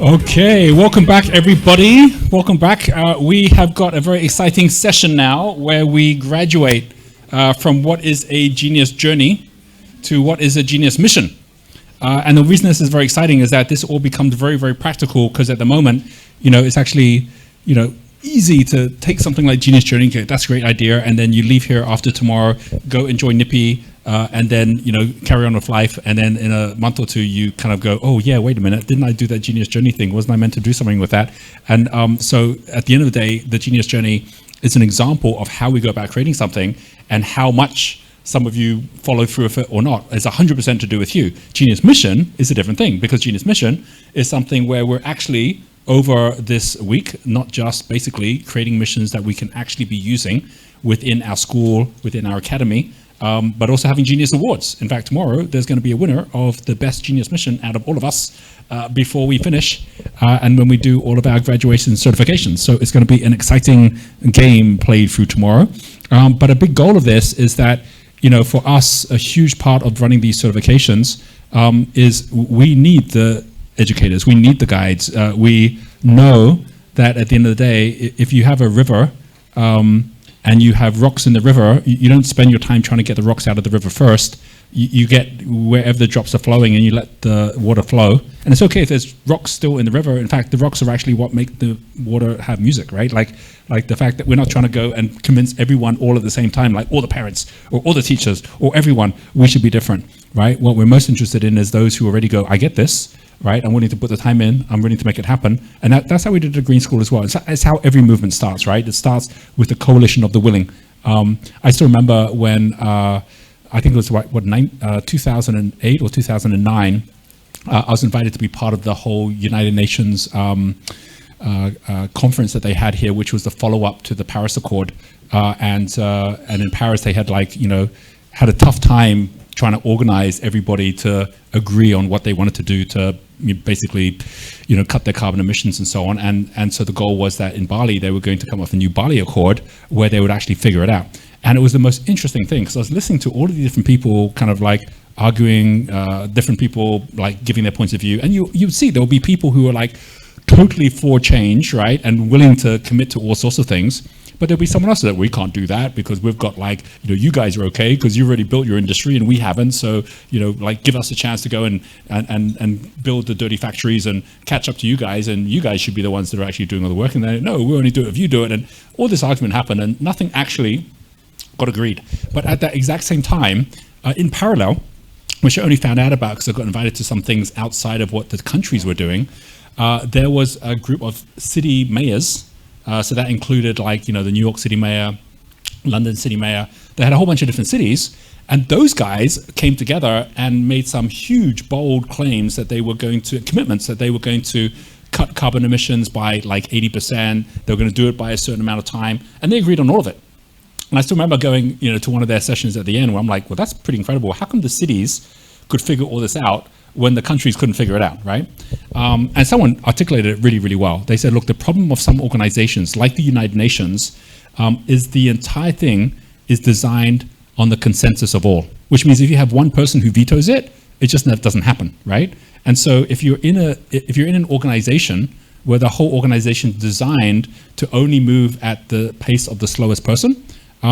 Okay, welcome back, everybody. Welcome back. We have got a very exciting session now where we graduate from what is a genius journey to what is a genius mission. And the reason this is very exciting is that this all becomes very, very practical because at the moment, it's actually, easy to take something like Genius Journey, okay, that's a great idea, and then you leave here after tomorrow, go enjoy Nippy, and then carry on with life, and then in a month or two you kind of go, oh yeah, wait a minute, didn't I do that Genius Journey thing? Wasn't I meant to do something with that? And so at the end of the day, the Genius Journey is an example of how we go about creating something and how much some of you follow through with it or not. It's 100% to do with you. Genius Mission is a different thing because Genius Mission is something where we're actually over this week, not just basically creating missions that we can actually be using within our school, within our academy, but also having Genius Awards. In fact, tomorrow there's going to be a winner of the best Genius Mission out of all of us before we finish and when we do all of our graduation certifications. So it's going to be an exciting game played through tomorrow. But a big goal of this is that, for us, a huge part of running these certifications is we need the educators, we need the guides. We know that at the end of the day, if you have a river and you have rocks in the river, you don't spend your time trying to get the rocks out of the river first. You get wherever the drops are flowing and you let the water flow. And it's okay if there's rocks still in the river. In fact, the rocks are actually what make the water have music, right? Like the fact that we're not trying to go and convince everyone all at the same time, like all the parents or all the teachers or everyone, we should be different, right? What we're most interested in is those who already go, I get this, right? I'm willing to put the time in, I'm willing to make it happen. And that's how we did the Green School as well. It's how every movement starts, right? It starts with the coalition of the willing. I still remember when, I think it was 2008 or 2009, I was invited to be part of the whole United Nations conference that they had here, which was the follow-up to the Paris Accord. And in Paris, they had had a tough time trying to organize everybody to agree on what they wanted to do to basically, cut their carbon emissions and so on. And so the goal was that in Bali, they were going to come up with a new Bali Accord where they would actually figure it out. And it was the most interesting thing because I was listening to all of the different people kind of like arguing, different people like giving their points of view. And you'd see there would be people who were like totally for change, right? And willing to commit to all sorts of things. But there'll be someone else that we can't do that because we've got you guys are okay because you already built your industry and we haven't. So, give us a chance to go and build the dirty factories and catch up to you guys. And you guys should be the ones that are actually doing all the work. And then, no, we only do it if you do it. And all this argument happened and nothing actually got agreed. But at that exact same time, in parallel, which I only found out about because I got invited to some things outside of what the countries were doing, there was a group of city mayors. So that included the New York City mayor, London city mayor. They had a whole bunch of different cities. And those guys came together and made some huge, bold claims that they were going to, commitments that they were going to cut carbon emissions by 80%. They were going to do it by a certain amount of time. And they agreed on all of it. And I still remember going, to one of their sessions at the end where I'm like, well, that's pretty incredible. How come the cities could figure all this out when the countries couldn't figure it out, right? And someone articulated it really, really well. They said, look, the problem of some organizations like the United Nations is the entire thing is designed on the consensus of all, which means if you have one person who vetoes it, it just doesn't happen, right? And so if you're in an organization where the whole organization is designed to only move at the pace of the slowest person,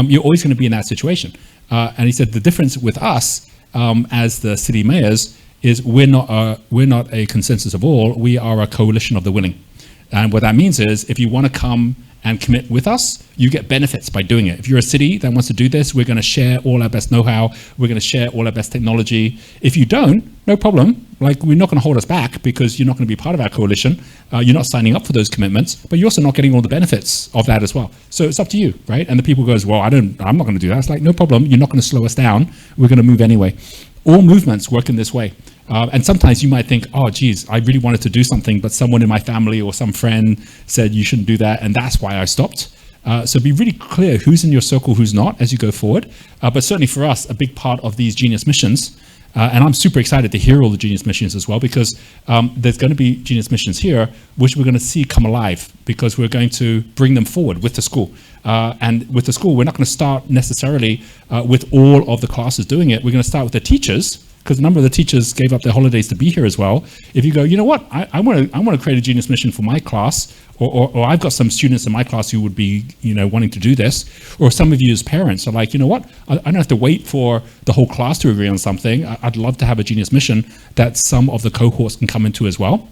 you're always going to be in that situation. And he said the difference with us as the city mayors is we're not a consensus of all, we are a coalition of the willing. And what that means is if you want to come and commit with us, you get benefits by doing it. If you're a city that wants to do this, we're going to share all our best know-how, we're going to share all our best technology. If you don't, no problem. We're not going to hold us back because you're not going to be part of our coalition. You're not signing up for those commitments, but you're also not getting all the benefits of that as well. So it's up to you, right? And the people goes, well, I'm not going to do that. It's like, no problem. You're not going to slow us down. We're going to move anyway. All movements work in this way. And sometimes you might think, oh, geez, I really wanted to do something, but someone in my family or some friend said you shouldn't do that, and that's why I stopped. So be really clear who's in your circle, who's not, as you go forward. But certainly for us, a big part of these Genius Missions, and I'm super excited to hear all the Genius Missions as well, because there's going to be Genius Missions here, which we're going to see come alive, because we're going to bring them forward with the school. And with the school, we're not going to start necessarily with all of the classes doing it. We're going to start with the teachers, because a number of the teachers gave up their holidays to be here as well. If you go, you know what, I want to create a Genius mission for my class, or I've got some students in my class who would be, wanting to do this, or some of you as parents are like, you know what, I don't have to wait for the whole class to agree on something. I'd love to have a Genius mission that some of the cohorts can come into as well.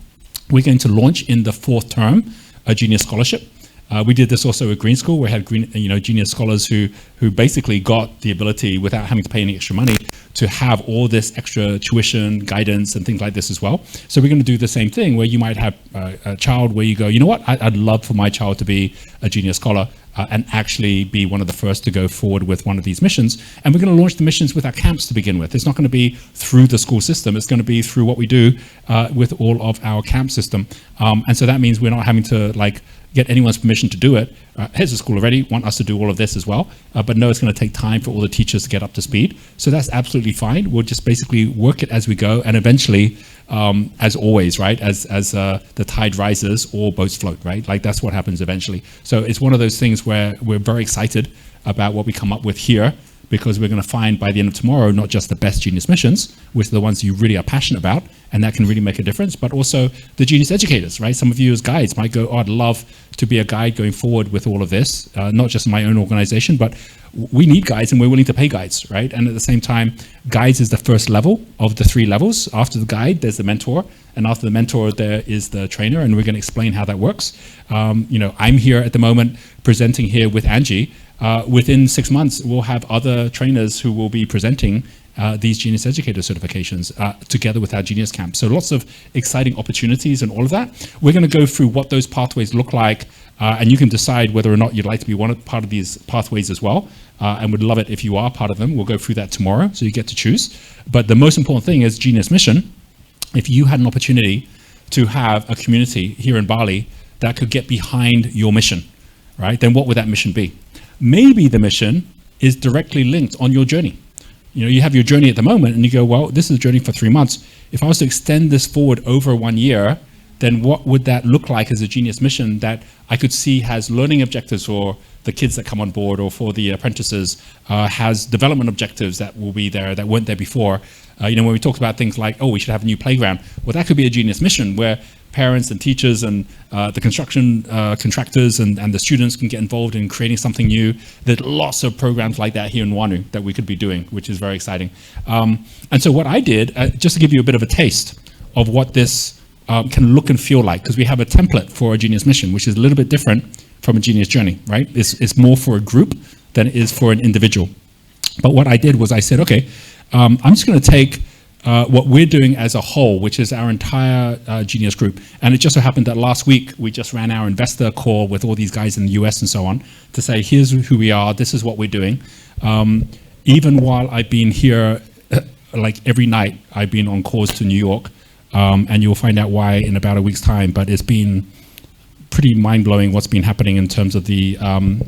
We're going to launch in the 4th term a Genius Scholarship. We did this also at Green School. We had Genius scholars who basically got the ability, without having to pay any extra money, to have all this extra tuition, guidance, and things like this as well. So we're going to do the same thing, where you might have a child where you go, you know what, I'd love for my child to be a Genius Scholar and actually be one of the first to go forward with one of these missions. And we're going to launch the missions with our camps to begin with. It's not going to be through the school system. It's going to be through what we do with all of our camp system. And so that means we're not having to get anyone's permission to do it. Here's the school already, want us to do all of this as well. But no, it's going to take time for all the teachers to get up to speed. So that's absolutely fine. We'll just basically work it as we go. And eventually, as always, right, as the tide rises, all boats float, right? That's what happens eventually. So it's one of those things where we're very excited about what we come up with here, because we're going to find by the end of tomorrow, not just the best Genius missions, which are the ones you really are passionate about, and that can really make a difference, but also the Genius educators, right? Some of you as guides might go, oh, I'd love to be a guide going forward with all of this, not just in my own organization, but we need guides and we're willing to pay guides, right? And at the same time, guides is the first level of the 3 levels. After the guide, there's the mentor, and after the mentor, there is the trainer, and we're going to explain how that works. I'm here at the moment presenting here with Angie. Within 6 months, we'll have other trainers who will be presenting these Genius Educator certifications together with our Genius Camp. So lots of exciting opportunities and all of that. We're going to go through what those pathways look like, and you can decide whether or not you'd like to be part of these pathways as well. And would love it if you are part of them. We'll go through that tomorrow, so you get to choose. But the most important thing is Genius Mission. If you had an opportunity to have a community here in Bali that could get behind your mission, right, then what would that mission be? Maybe the mission is directly linked on your journey. You have your journey at the moment and you go, well, this is a journey for 3 months. If I was to extend this forward over 1 year, then what would that look like as a Genius mission that I could see has learning objectives for the kids that come on board, or for the apprentices, has development objectives that will be there that weren't there before. When we talked about things like, oh, we should have a new playground. Well, that could be a Genius mission where parents and teachers and the construction contractors and the students can get involved in creating something new. There's lots of programs like that here in Wanu that we could be doing, which is very exciting. And so what I did, just to give you a bit of a taste of what this can look and feel like, because we have a template for a Genius mission, which is a little bit different from a Genius journey, right? It's more for a group than it is for an individual. But what I did was I said, okay, I'm just going to take what we're doing as a whole, which is our entire Genius group. And it just so happened that last week we just ran our investor call with all these guys in the US and so on to say, here's who we are, this is what we're doing. Even while I've been here, every night, I've been on calls to New York, and you'll find out why in about a week's time, but it's been pretty mind-blowing what's been happening in terms of the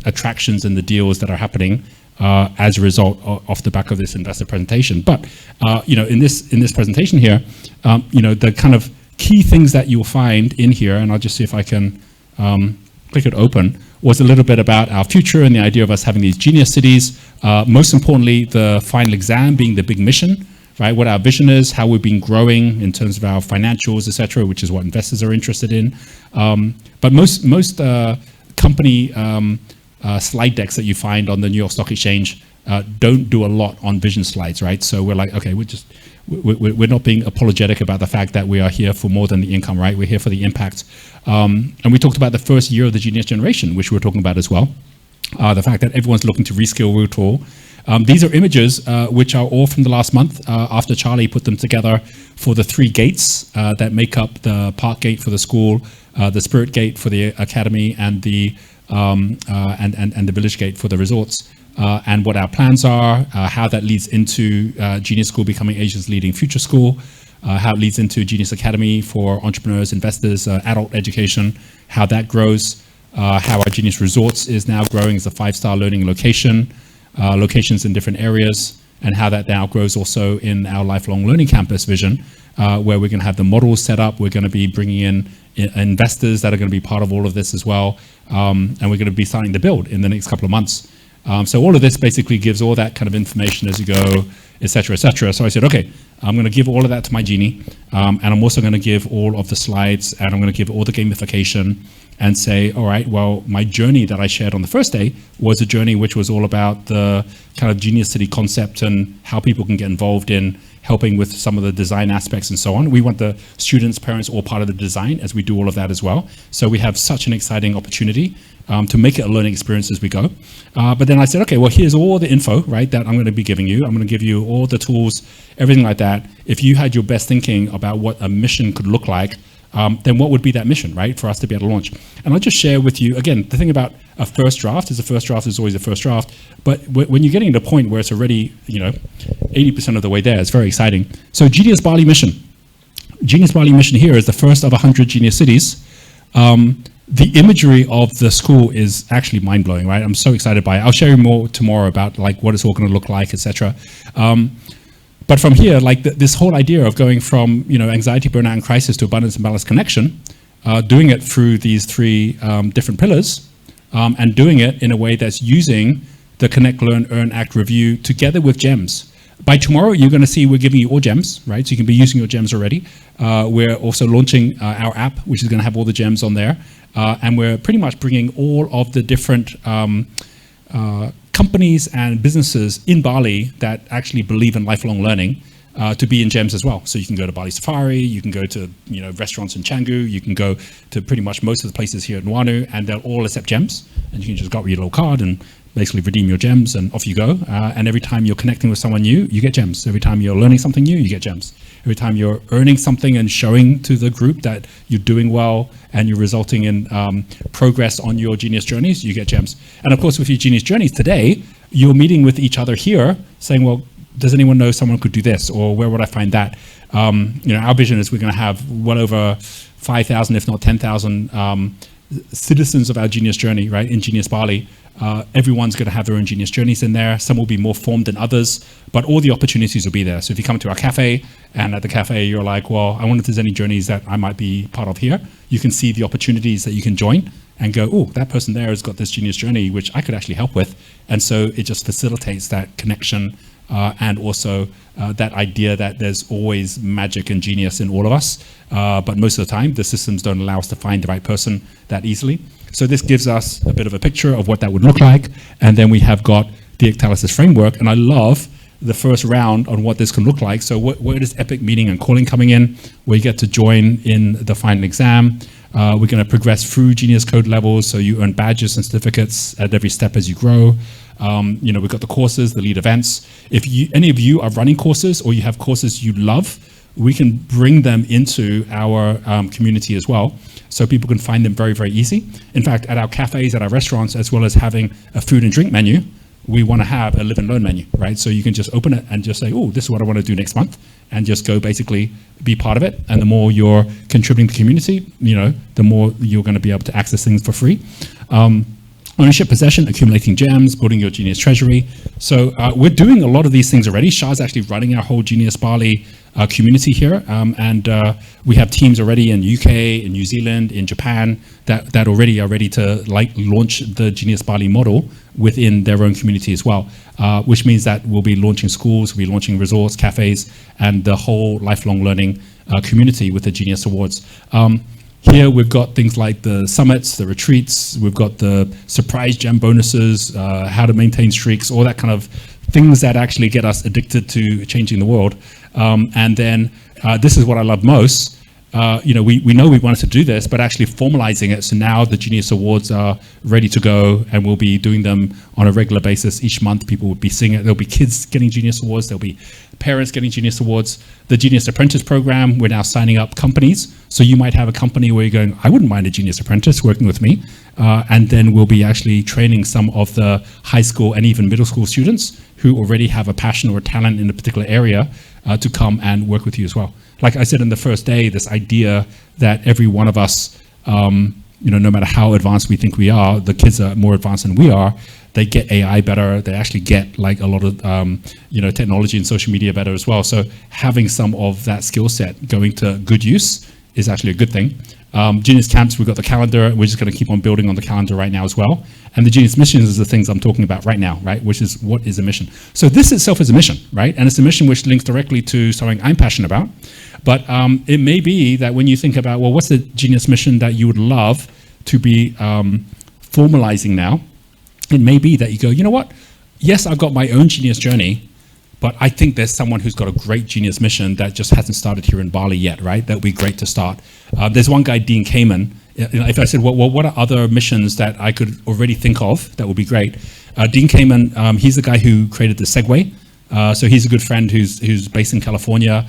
attractions and the deals that are happening as a result off the back of this investor presentation. But in this presentation here, the kind of key things that you'll find in here, and I'll just see if I can click it open, was a little bit about our future and the idea of us having these Genius cities. Most importantly, the final exam being the big mission, right? What our vision is, how we've been growing in terms of our financials, etc., which is what investors are interested in. But most company slide decks that you find on the New York Stock Exchange don't do a lot on vision slides, right? So we're like, okay, we're not being apologetic about the fact that we are here for more than the income, right? We're here for the impact. And we talked about the first year of the Genius generation, which we were talking about as well. The fact that everyone's looking to reskill, retool. These are images which are all from the last month after Charlie put them together for the 3 gates that make up the park gate for the school, the spirit gate for the academy, and the village gate for the resorts, and what our plans are, how that leads into Genius School becoming Asia's leading future school, how it leads into Genius Academy for entrepreneurs, investors, adult education, how that grows, how our Genius Resorts is now growing as a 5-star learning location, locations in different areas, and how that now grows also in our lifelong learning campus vision, where we're going to have the models set up. We're going to be bringing in investors that are going to be part of all of this as well, and we're going to be starting to build in the next couple of months. So all of this basically gives all that kind of information as you go, et cetera, et cetera. So I said, okay, I'm going to give all of that to my Genie, and I'm also going to give all of the slides, and I'm going to give all the gamification, and say, all right, well, my journey that I shared on the first day was a journey which was all about the kind of Genius City concept and how people can get involved in helping with some of the design aspects and so on. We want the students, parents, all part of the design as we do all of that as well. So we have such an exciting opportunity to make it a learning experience as we go. But then I said, okay, well, here's all the info, right, that I'm going to be giving you. I'm going to give you all the tools, everything like that. If you had your best thinking about what a mission could look like, then what would be that mission, right, for us to be able to launch? And I'll just share with you, again, the thing about a first draft is always a first draft, but when you're getting to a point where it's already, 80% of the way there, it's very exciting. So Genius Bali mission. Genius Bali mission here is the first of 100 Genius cities. The imagery of the school is actually mind-blowing, right? I'm so excited by it. I'll share you more tomorrow about like what it's all going to look like, etc. But from here, like this whole idea of going from anxiety, burnout, and crisis to abundance and balance connection, doing it through these three different pillars, and doing it in a way that's using the Connect, Learn, Earn, Act, Review together with gems. By tomorrow, you're going to see we're giving you all gems, right? So you can be using your gems already. We're also launching our app, which is going to have all the gems on there. And we're pretty much bringing all of the different companies and businesses in Bali that actually believe in lifelong learning to be in GEMS as well. So you can go to Bali Safari, you can go to restaurants in Canggu, you can go to pretty much most of the places here at Nuanu, and they'll all accept GEMS. And you can just go with your little card and basically redeem your GEMS, and off you go. And every time you're connecting with someone new, you get GEMS. Every time you're learning something new, you get GEMS. Every time you're earning something and showing to the group that you're doing well and you're resulting in progress on your Genius journeys, you get GEMS. And of course, with your Genius journeys today, you're meeting with each other here saying, well, does anyone know someone could do this? Or where would I find that? Our vision is we're going to have well over 5,000, if not 10,000 citizens of our Genius journey, right, in Genius Bali. Everyone's going to have their own Genius journeys in there. Some will be more formed than others, but all the opportunities will be there. So if you come to our cafe, and at the cafe you're like, well, I wonder if there's any journeys that I might be part of here, you can see the opportunities that you can join and go, oh, that person there has got this Genius journey, which I could actually help with. And so it just facilitates that connection and also that idea that there's always magic and genius in all of us. But most of the time, the systems don't allow us to find the right person that easily. So this gives us a bit of a picture of what that would look like. And then we have got the Ectalysis framework. And I love the first round on what this can look like. So where does epic meaning and calling coming in, where you get to join in the final exam. We're going to progress through Genius Code levels, so you earn badges and certificates at every step as you grow. We've got the courses, the lead events. If any of you are running courses or you have courses you love, we can bring them into our community as well, so people can find them very, very easy. In fact, at our cafes, at our restaurants, as well as having a food and drink menu, we want to have a live and learn menu, right? So you can just open it and just say, oh, this is what I want to do next month, and just go basically be part of it. And the more you're contributing to the community, the more you're going to be able to access things for free. Ownership, possession, accumulating gems, building your Genius treasury. So we're doing a lot of these things already. Shah's actually running our whole Genius Bali community here, and we have teams already in UK, in New Zealand, in Japan that already are ready to launch the Genius Bali model within their own community as well, which means that we'll be launching schools, we'll be launching resorts, cafes, and the whole lifelong learning community with the Genius Awards. Here we've got things like the summits, the retreats, we've got the surprise gem bonuses, how to maintain streaks, all that kind of things that actually get us addicted to changing the world. And then this is what I love most. We know we wanted to do this, but actually formalizing it. So now the Genius Awards are ready to go, and we'll be doing them on a regular basis. Each month people will be seeing it. There'll be kids getting Genius Awards. There'll be parents getting Genius Awards. The Genius Apprentice program, we're now signing up companies. So you might have a company where you're going, I wouldn't mind a Genius Apprentice working with me. And then we'll be actually training some of the high school and even middle school students who already have a passion or a talent in a particular area to come and work with you as well. Like I said in the first day, this idea that every one of us, no matter how advanced we think we are, the kids are more advanced than we are, they get AI better, they actually get like a lot of technology and social media better as well. So having some of that skill set going to good use is actually a good thing. Genius Camps, we've got the calendar. We're just going to keep on building on the calendar right now as well. And the Genius Missions is the things I'm talking about right now, right? Which is, what is a mission? So this itself is a mission, right? And it's a mission which links directly to something I'm passionate about. But it may be that when you think about, well, what's the Genius mission that you would love to be formalizing now? It may be that you go, you know what? Yes, I've got my own genius journey, but I think there's someone who's got a great genius mission that just hasn't started here in Bali yet, right? That would be great to start. There's one guy, Dean Kamen. If I said, well, what are other missions that I could already think of that would be great? Dean Kamen, he's the guy who created the Segway. So he's a good friend who's based in California.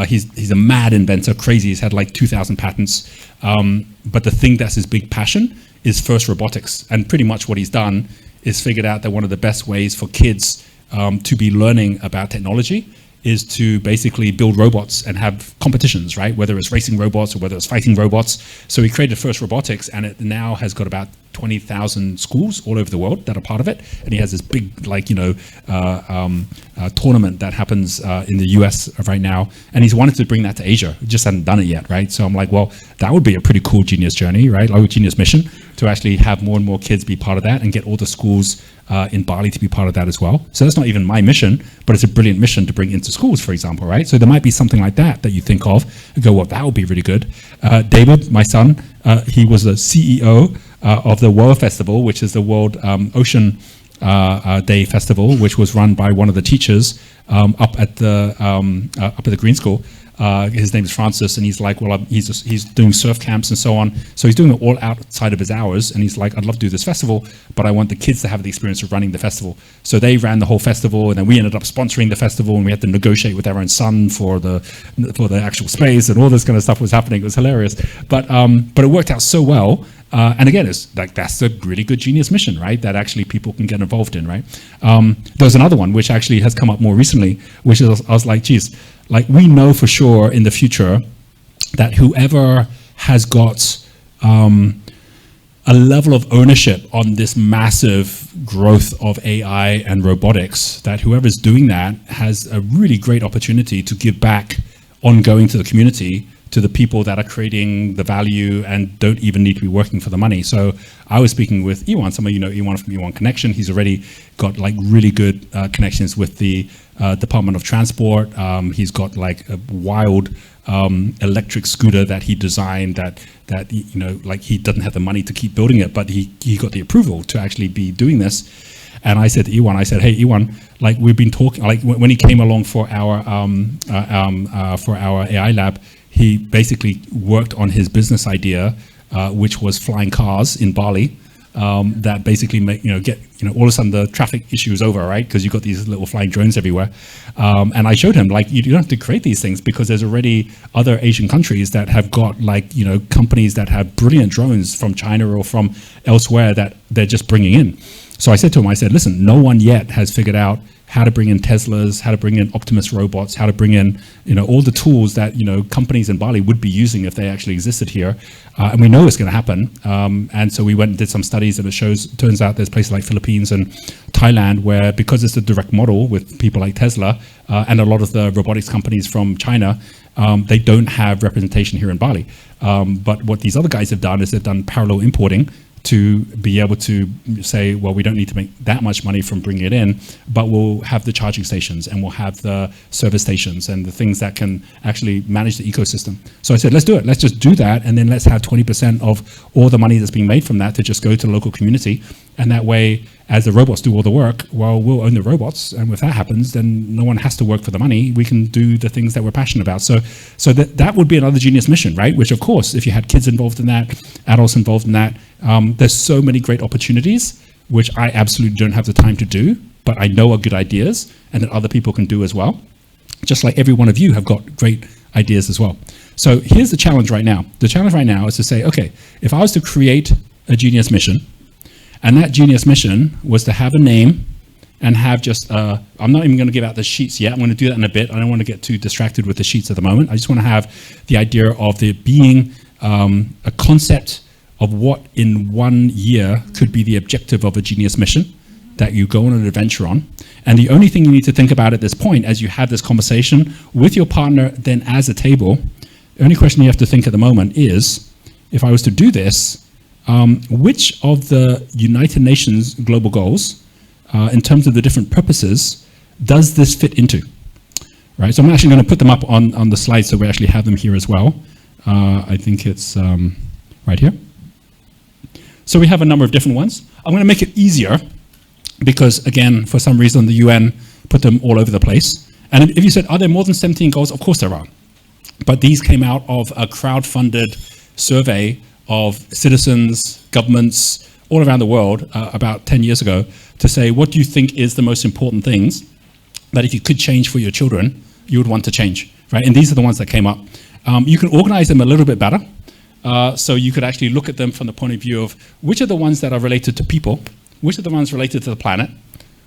He's a mad inventor, crazy. He's had like 2,000 patents. But the thing that's his big passion is first robotics. And pretty much what he's done is figured out that one of the best ways for kids to be learning about technology is to basically build robots and have competitions, right? Whether it's racing robots or whether it's fighting robots. So he created first robotics, and it now has got about 20,000 schools all over the world that are part of it. And he has this big, tournament that happens in the US right now. And he's wanted to bring that to Asia. He just hadn't done it yet, right? So I'm like, well, that would be a pretty cool genius journey, right? Like a genius mission to actually have more and more kids be part of that and get all the schools in Bali to be part of that as well. So that's not even my mission, but it's a brilliant mission to bring into schools, for example, right? So there might be something like that you think of and go, well, that would be really good. David, my son, he was the CEO of the World Festival, which is the World Ocean Day Festival, which was run by one of the teachers up at the Green School. His name is Francis, and he's like, well, he's doing surf camps and so on. So he's doing it all outside of his hours, and he's like, I'd love to do this festival, but I want the kids to have the experience of running the festival. So they ran the whole festival, and then we ended up sponsoring the festival, and we had to negotiate with our own son for the actual space, and all this kind of stuff was happening. It was hilarious, but it worked out so well. And again, it's like, that's a really good genius mission, right? That actually people can get involved in, right? There's another one which actually has come up more recently, which is, I was like, geez, like we know for sure in the future that whoever has got a level of ownership on this massive growth of AI and robotics, that whoever's doing that has a really great opportunity to give back ongoing to the community, to the people that are creating the value and don't even need to be working for the money. So I was speaking with Ewan. Some of you know Ewan from Ewan Connection. He's already got like really good connections with the Department of Transport. He's got like a wild electric scooter that he designed that you know, like he doesn't have the money to keep building it, but he got the approval to actually be doing this. And I said to Ewan, I said, hey, Ewan, like we've been talking, like when he came along for our AI lab, he basically worked on his business idea, which was flying cars in Bali, that basically make, get, all of a sudden the traffic issue is over, right? Because you've got these little flying drones everywhere. And I showed him, like, you don't have to create these things because there's already other Asian countries that have got, like, companies that have brilliant drones from China or from elsewhere that they're just bringing in. So I said to him, I said, listen, no one yet has figured out how to bring in Teslas, how to bring in Optimus robots, how to bring in, all the tools that, companies in Bali would be using if they actually existed here. And we know it's going to happen. And so we went and did some studies, and turns out there's places like Philippines and Thailand where, because it's a direct model with people like Tesla and a lot of the robotics companies from China, they don't have representation here in Bali. But what these other guys have done is they've done parallel importing to be able to say, well, we don't need to make that much money from bringing it in, but we'll have the charging stations and we'll have the service stations and the things that can actually manage the ecosystem. So I said, let's do it. Let's just do that. And then let's have 20% of all the money that's being made from that to just go to the local community. And that way, as the robots do all the work, well, we'll own the robots. And if that happens, then no one has to work for the money. We can do the things that we're passionate about. So that would be another genius mission, right? Which, of course, if you had kids involved in that, adults involved in that, there's so many great opportunities, which I absolutely don't have the time to do, but I know are good ideas and that other people can do as well. Just like every one of you have got great ideas as well. So here's the challenge right now. The challenge right now is to say, okay, if I was to create a genius mission, and that genius mission was to have a name and have just, I'm not even going to give out the sheets yet. I'm going to do that in a bit. I don't want to get too distracted with the sheets at the moment. I just want to have the idea of there being a concept of what in 1 year could be the objective of a genius mission that you go on an adventure on. And the only thing you need to think about at this point, as you have this conversation with your partner, then as a table, The only question you have to think at the moment is, if I was to do this, which of the United Nations global goals, in terms of the different purposes, does this fit into? Right, so I'm actually going to put them up on the slide so we actually have them here as well. I think it's right here. So we have a number of different ones. I'm going to make it easier because, again, for some reason, the UN put them all over the place. And if you said, are there more than 17 goals? Of course there are. But these came out of a crowd-funded survey of citizens, governments, all around the world about 10 years ago to say, what do you think is the most important things that if you could change for your children, you would want to change, right? And these are the ones that came up. You can organize them a little bit better. So you could actually look at them from the point of view of which are the ones that are related to people, which are the ones related to the planet,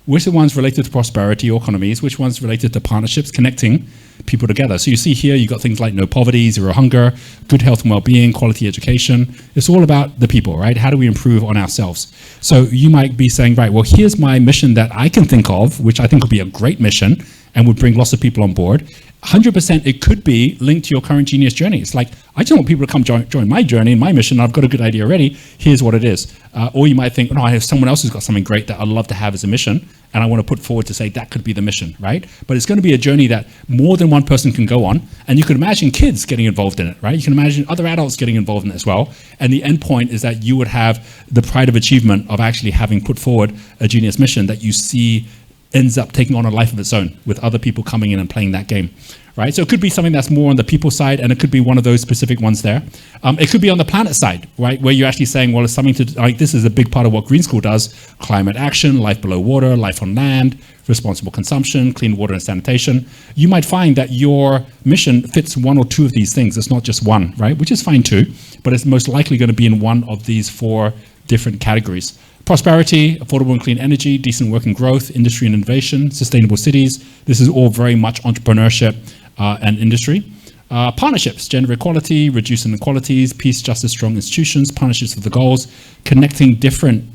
which are the ones related to prosperity or economies, which ones related to partnerships, connecting people together. So you see here, you've got things like no poverty, zero hunger, good health and well-being, quality education. It's all about the people, right? How do we improve on ourselves? So you might be saying, right, well, here's my mission that I can think of, which I think would be a great mission and would bring lots of people on board. 100% it could be linked to your current genius journey. It's like, I just want people to come join my journey and my mission. I've got a good idea already. Here's what it is. Or you might think, no, I have someone else who's got something great that I'd love to have as a mission, and I want to put forward to say that could be the mission, right? But it's going to be a journey that more than one person can go on, and you can imagine kids getting involved in it, right? You can imagine other adults getting involved in it as well. And the end point is that you would have the pride of achievement of actually having put forward a genius mission that you see ends up taking on a life of its own with other people coming in and playing that game, right? So it could be something that's more on the people side, and it could be one of those specific ones there. It could be on the planet side, right? Where you're actually saying, well, it's something to, like, this is a big part of what Green School does: climate action, life below water, life on land, responsible consumption, clean water and sanitation. You might find that your mission fits one or two of these things. It's not just one, right? Which is fine too, but it's most likely going to be in one of these four different categories. Prosperity, affordable and clean energy, decent work and growth, industry and innovation, sustainable cities. This is all very much entrepreneurship and industry. Partnerships, gender equality, reducing inequalities, peace, justice, strong institutions, partnerships with the goals, connecting different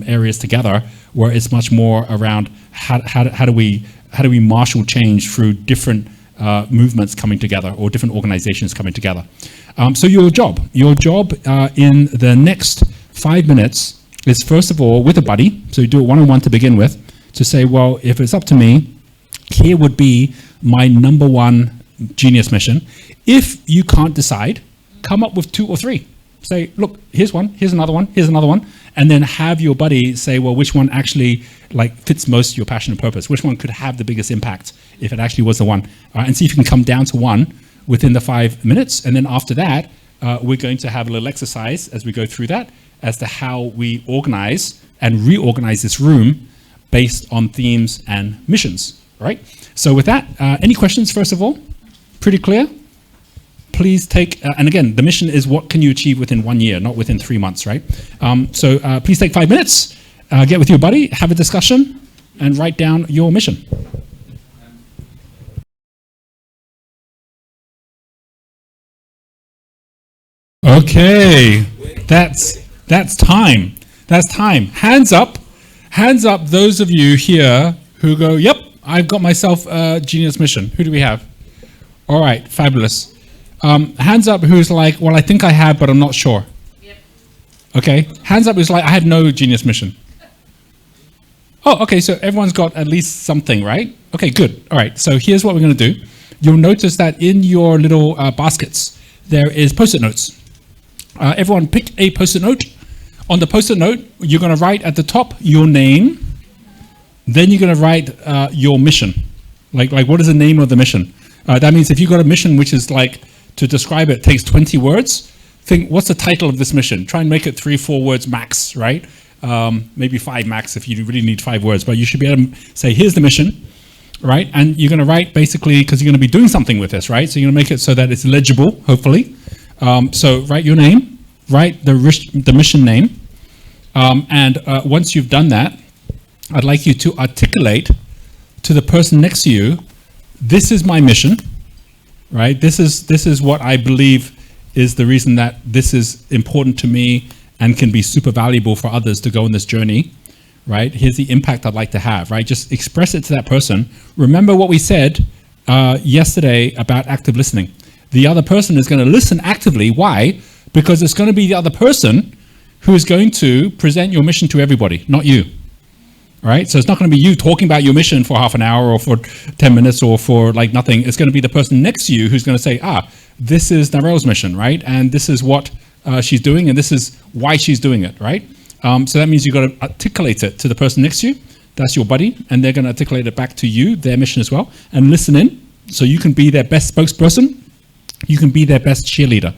areas together, where it's much more around how do we marshal change through different movements coming together or different organizations coming together. So your job in the next 5 minutes is, first of all, with a buddy. So you do it one-on-one to begin with, to say, well, if it's up to me, here would be my number one genius mission. If you can't decide, come up with 2 or 3. Say, look, here's one, here's another one, here's another one, and then have your buddy say, well, which one actually fits most your passion and purpose? Which one could have the biggest impact if it actually was the one? And see if you can come down to one within the 5 minutes. And then after that, we're going to have a little exercise as we go through that, as to how we organize and reorganize this room based on themes and missions, right? So with that, any questions, first of all? Pretty clear? Please take, and again, the mission is what can you achieve within 1 year, not within 3 months, right? So please take 5 minutes, get with your buddy, have a discussion, and write down your mission. Okay, that's time. That's time. Hands up those of you here who go, yep, I've got myself a genius mission. Who do we have? All right, fabulous. Hands up who's like, well, I think I have, but I'm not sure. Yep. Okay, hands up who's like, I have no genius mission. Oh, okay, so everyone's got at least something, right? Okay, good. All right, so here's what we're going to do. You'll notice that in your little baskets, there is Post-it notes. Everyone pick a Post-it note. On the Post-it note, you're going to write at the top your name. Then you're going to write your mission. Like what is the name of the mission? That means if you've got a mission which is like, to describe it takes 20 words, think, what's the title of this mission? Try and make it 3-4 words max, right? Maybe 5 max if you really need 5 words, but you should be able to say, here's the mission, right? And you're going to write basically, because you're going to be doing something with this, right? So you're going to make it so that it's legible, hopefully. So write your name, write the mission name, and once you've done that, I'd like you to articulate to the person next to you, this is my mission, right? This is what I believe is the reason that this is important to me and can be super valuable for others to go on this journey, right? Here's the impact I'd like to have, right? Just express it to that person. Remember what we said yesterday about active listening. the other person is going to listen actively. Why? Because it's going to be the other person who is going to present your mission to everybody, not you. All right? So it's not going to be you talking about your mission for half an hour or for 10 minutes or for like nothing. It's going to be the person next to you who's going to say, this is Narelle's mission, right? And this is what she's doing, and this is why she's doing it, right? So that means you've got to articulate it to the person next to you. That's your buddy, and they're going to articulate it back to you, their mission as well, and listen in so you can be their best spokesperson. You can be their best cheerleader.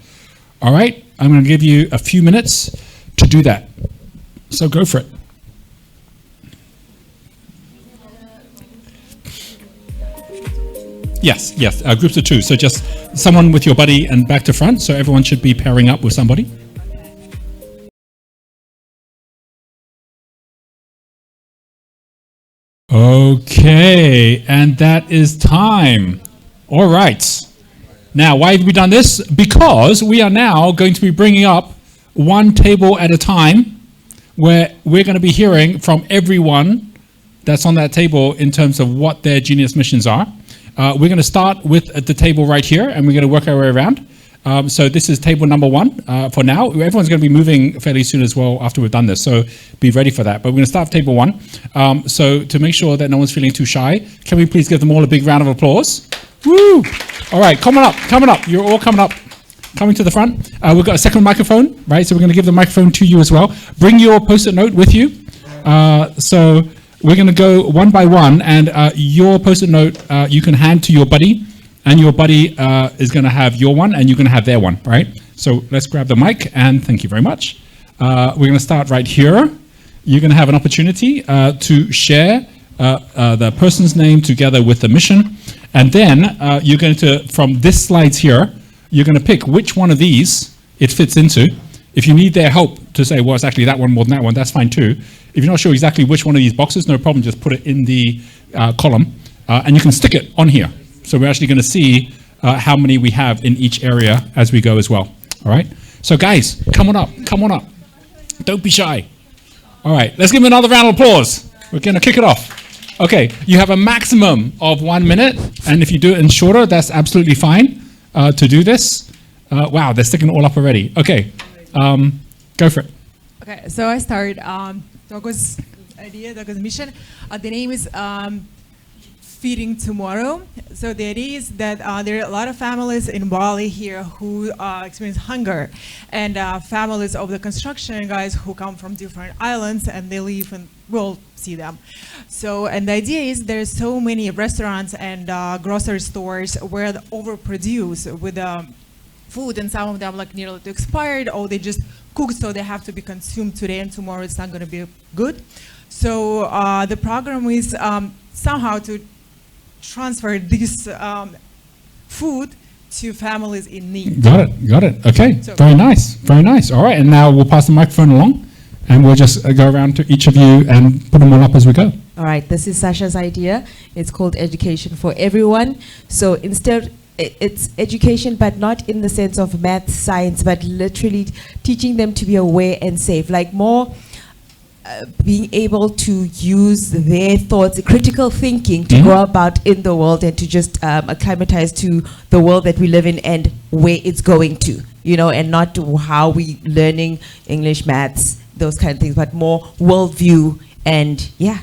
All right? I'm going to give you a few minutes to do that. So go for it. Yes, groups of two. So just someone with your buddy and back to front. So everyone should be pairing up with somebody. Okay, and that is time. All right. Now, why have we done this? Because we are now going to be bringing up one table at a time, where we're going to be hearing from everyone that's on that table in terms of what their genius missions are. We're going to start with the table right here, and we're going to work our way around. So this is table number one for now. Everyone's going to be moving fairly soon as well after we've done this, so be ready for that. But we're going to start with table one. So to make sure that no one's feeling too shy, can we please give them all a big round of applause? Woo! All right, coming up. You're all coming up. Coming to the front. We've got a second microphone, right? So we're going to give the microphone to you as well. Bring your post-it note with you. So we're going to go one by one, and your post-it note you can hand to your buddy, and your buddy is going to have your one, and you're going to have their one, right? So let's grab the mic, and thank you very much. We're going to start right here. You're going to have an opportunity to share the person's name together with the mission, and then you're going to, from this slides here, you're going to pick which one of these it fits into. If you need their help to say, well, it's actually that one more than that one, that's fine too. If you're not sure exactly which one of these boxes, no problem, just put it in the column, and you can stick it on here. So we're actually going to see how many we have in each area as we go as well. All right? So guys, come on up. Don't be shy. All right, let's give them another round of applause. We're going to kick it off. Okay, you have a maximum of 1 minute, and if you do it in shorter, that's absolutely fine to do this. Wow, they're sticking it all up already. Okay, go for it. Okay, so I started Dogo's idea, Dogo's mission. The name is Feeding Tomorrow. So the idea is that there are a lot of families in Bali here who experience hunger, and families of the construction guys who come from different islands, and they live and we'll see them. So, and the idea is there's so many restaurants and grocery stores where they overproduce with food, and some of them like nearly expired, or they just cooked, so they have to be consumed today, and tomorrow it's not going to be good. So the program is somehow to transfer this food to families in need. Got it. Okay, so, very nice. All right, and now we'll pass the microphone along, and we'll just go around to each of you and put them all up as we go. All right, this is Sasha's idea. It's called Education for Everyone. So instead, it's education, but not in the sense of math, science, but literally teaching them to be aware and safe, like more being able to use their thoughts, critical thinking to go about in the world, and to just acclimatize to the world that we live in and where it's going to, and not to how we learning English, maths, those kind of things, but more worldview. And yeah,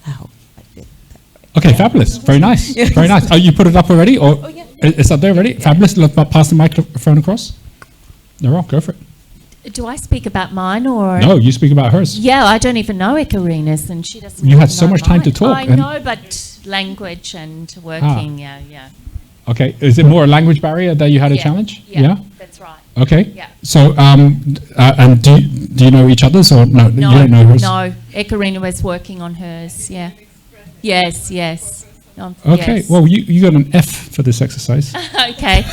I hope I did that right. Okay, fabulous. Very nice. Very nice. Oh, you put it up already? Or oh, yeah. It's up there already? Yeah. Fabulous. Let's pass the microphone across. No, go for it. Do I speak about mine or? No, you speak about hers. Yeah, I don't even know Ekaterina's, and she doesn't. You had so much time to talk. I know, but language and working, yeah. Okay, is it more a language barrier that you had a challenge? Yeah, that's right. Okay. Yeah. So, and do you know each other's or no? You don't know hers? No, Ekaterina was working on hers. Yeah. Yes. Okay. Yes. Well, you got an F for this exercise. Okay.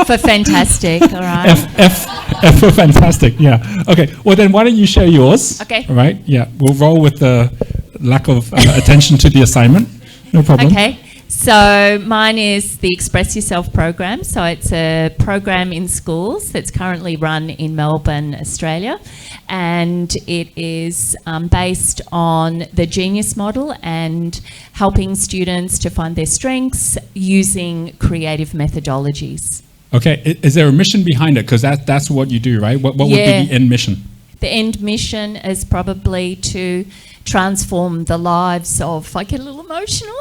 For fantastic, all right. F for fantastic, yeah. Okay, well then why don't you share yours? Okay. All right, yeah. We'll roll with the lack of attention to the assignment. No problem. Okay, so mine is the Express Yourself program. So it's a program in schools that's currently run in Melbourne, Australia. And it is based on the Genius model and helping students to find their strengths using creative methodologies. Okay, is there a mission behind it? Because that's what you do, right? What would be the end mission? The end mission is probably to transform the lives of, I get a little emotional,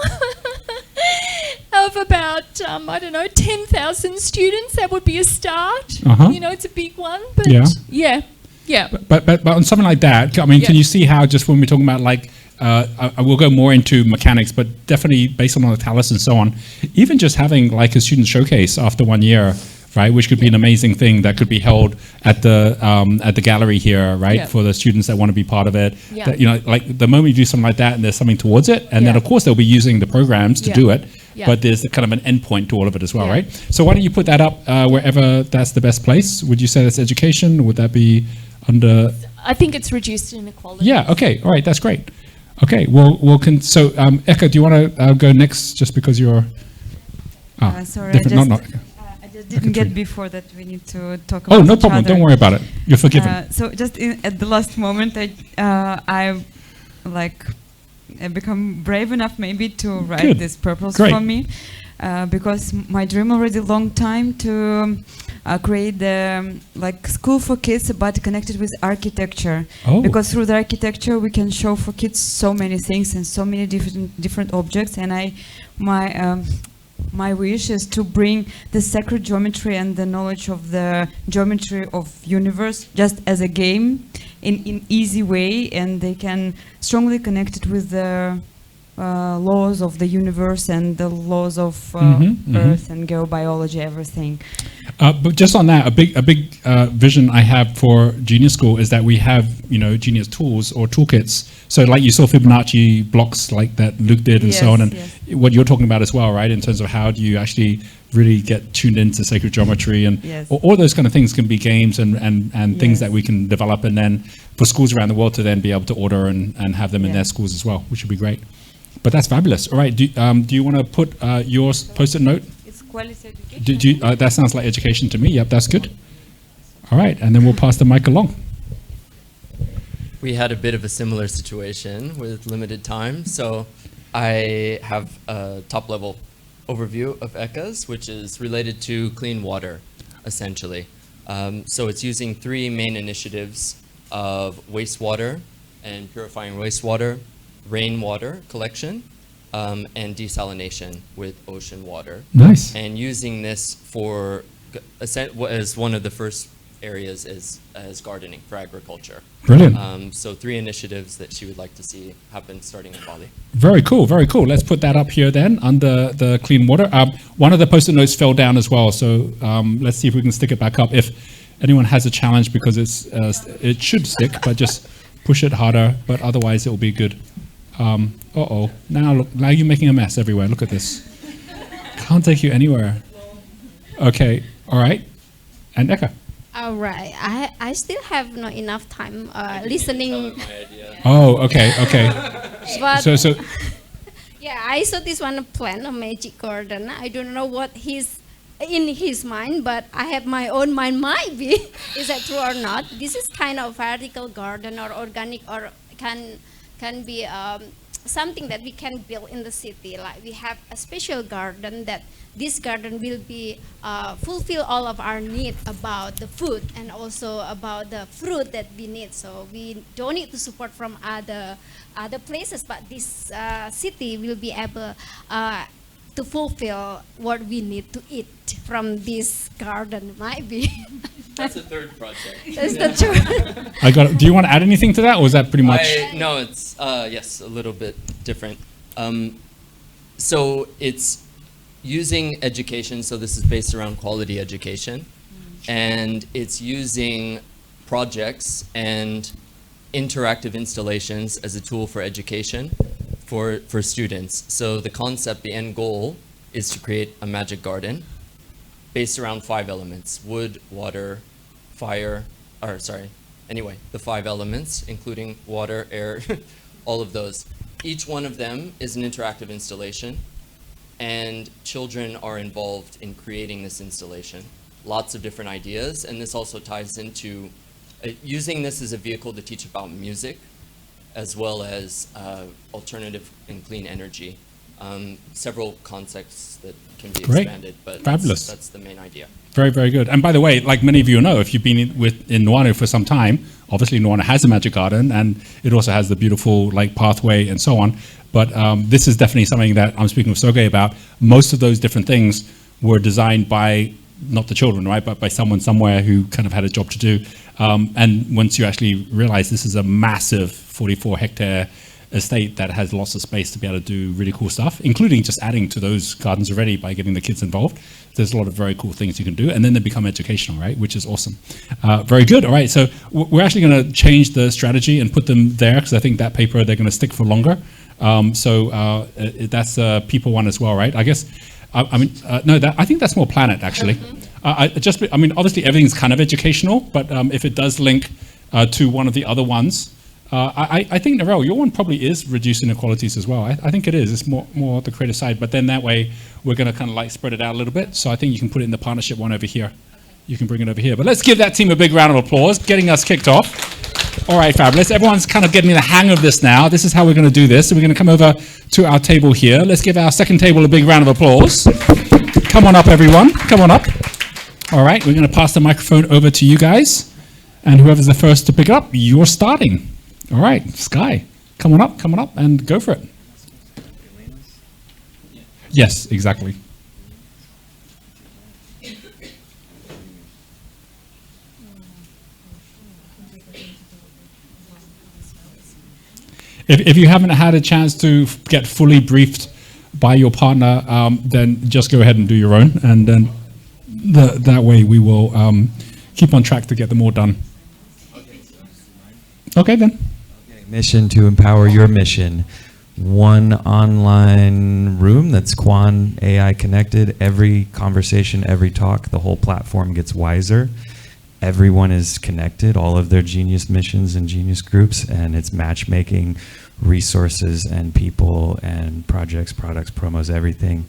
of about, I don't know, 10,000 students. That would be a start. You know, it's a big one, but yeah. But on something like that, I mean, can you see how just when we're talking about like, I will go more into mechanics, but definitely based on the talents and so on, even just having like a student showcase after 1 year, right, which could be an amazing thing that could be held at the gallery here, right, for the students that want to be part of it. That, you know, like the moment you do something like that and there's something towards it, and then of course they'll be using the programs to do it, but there's kind of an endpoint to all of it as well, right? So why don't you put that up wherever that's the best place? Would you say that's education? Would that be under? I think it's reduced inequality. Yeah. Okay. All right. That's great. Okay. Well, so Eka, do you want to go next? Just because you're. Sorry, different. I just didn't get before that we need to talk Oh, about no problem. each other. Don't worry about it. You're forgiven. So just at the last moment, I become brave enough maybe to write this purpose for me, because my dream already long time to create the school for kids but connected with architecture. Because through the architecture we can show for kids so many things and so many different objects, and my wish is to bring the sacred geometry and the knowledge of the geometry of universe just as a game in easy way, and they can strongly connect it with the laws of the universe and the laws of Earth and geobiology, everything. But just on that, a big vision I have for Genius School is that we have, you know, Genius tools or toolkits. So like you saw Fibonacci blocks like that Luke did and so on, and what you're talking about as well, right? In terms of how do you actually really get tuned into sacred geometry, and all those kind of things can be games and things that we can develop, and then for schools around the world to then be able to order and have them in their schools as well, which would be great. But that's fabulous. All right, do you want to put your post-it note? It's quality education. That sounds like education to me. Yep, that's good. All right, and then we'll pass the mic along. We had a bit of a similar situation with limited time, so I have a top-level overview of ECAS, which is related to clean water, essentially. So it's using 3 main initiatives of wastewater and purifying wastewater, rainwater collection, and desalination with ocean water. Nice. And using this for, as one of the first areas as gardening for agriculture. Brilliant. So 3 initiatives that she would like to see happen starting in Bali. Very cool, very cool. Let's put that up here then under the clean water. One of the post-it notes fell down as well, so let's see if we can stick it back up. If anyone has a challenge, because it should stick, but just push it harder, but otherwise it will be good. Uh-oh, now you're making a mess everywhere. Look at this. Can't take you anywhere. Okay, all right. And Eka. All right. I still have not enough time listening. Oh, okay. But so yeah, I saw this one plan, a magic garden. I don't know what he's in his mind, but I have my own mind. Might be, is that true or not? This is kind of vertical garden or organic, or can be something that we can build in the city. Like we have a special garden that this garden will be fulfill all of our needs about the food and also about the fruit that we need. So we don't need to support from other places, but this city will be able to fulfill what we need to eat from this garden. Might be. That's the 3rd project. That's the truth. I got it. Do you want to add anything to that, or is that pretty much? No, it's yes, a little bit different. So it's using education. So this is based around quality education, and it's using projects and interactive installations as a tool for education for students. So the concept, the end goal, is to create a magic garden based around 5 elements: wood, water, fire, the 5 elements, including water, air, all of those. Each one of them is an interactive installation, and children are involved in creating this installation. Lots of different ideas, and this also ties into using this as a vehicle to teach about music, as well as alternative and clean energy. several concepts that can be Great. expanded, but Fabulous. that's the main idea. Very, very good. And by the way, like many of you know, if you've been in Nuanu for some time, obviously Nuanu has a magic garden, and it also has the beautiful like pathway and so on. But this is definitely something that I'm speaking with Sergey about. Most of those different things were designed by not the children, right, but by someone somewhere who kind of had a job to do. And once you actually realize this is a massive 44-hectare estate that has lots of space to be able to do really cool stuff, including just adding to those gardens already by getting the kids involved. There's a lot of very cool things you can do, and then they become educational, right, which is awesome. Very good. All right, so we're actually going to change the strategy and put them there, because I think that paper, they're going to stick for longer. That's people one as well, right? I guess, I think that's more planet, actually. Obviously everything's kind of educational, but if it does link to one of the other ones, I think, Narelle, your one probably is reduce inequalities as well. I think it is. It's more the creative side, but then that way we're going to kind of like spread it out a little bit. So I think you can put it in the partnership one over here. You can bring it over here. But let's give that team a big round of applause, getting us kicked off. All right, fabulous. Everyone's kind of getting the hang of this now. This is how we're going to do this. So we're going to come over to our table here. Let's give our second table a big round of applause. Come on up, everyone. Come on up. All right, we're going to pass the microphone over to you guys. And whoever's the first to pick it up, you're starting. All right, Sky, come on up and go for it. Yes, exactly. If you haven't had a chance to get fully briefed by your partner, then just go ahead and do your own, and then that way we will keep on track to get them all done. Okay, then. Mission to empower your mission. One online room that's Quan AI connected. Every conversation, every talk, the whole platform gets wiser. Everyone is connected, all of their genius missions and genius groups, and it's matchmaking resources and people and projects, products, promos, everything.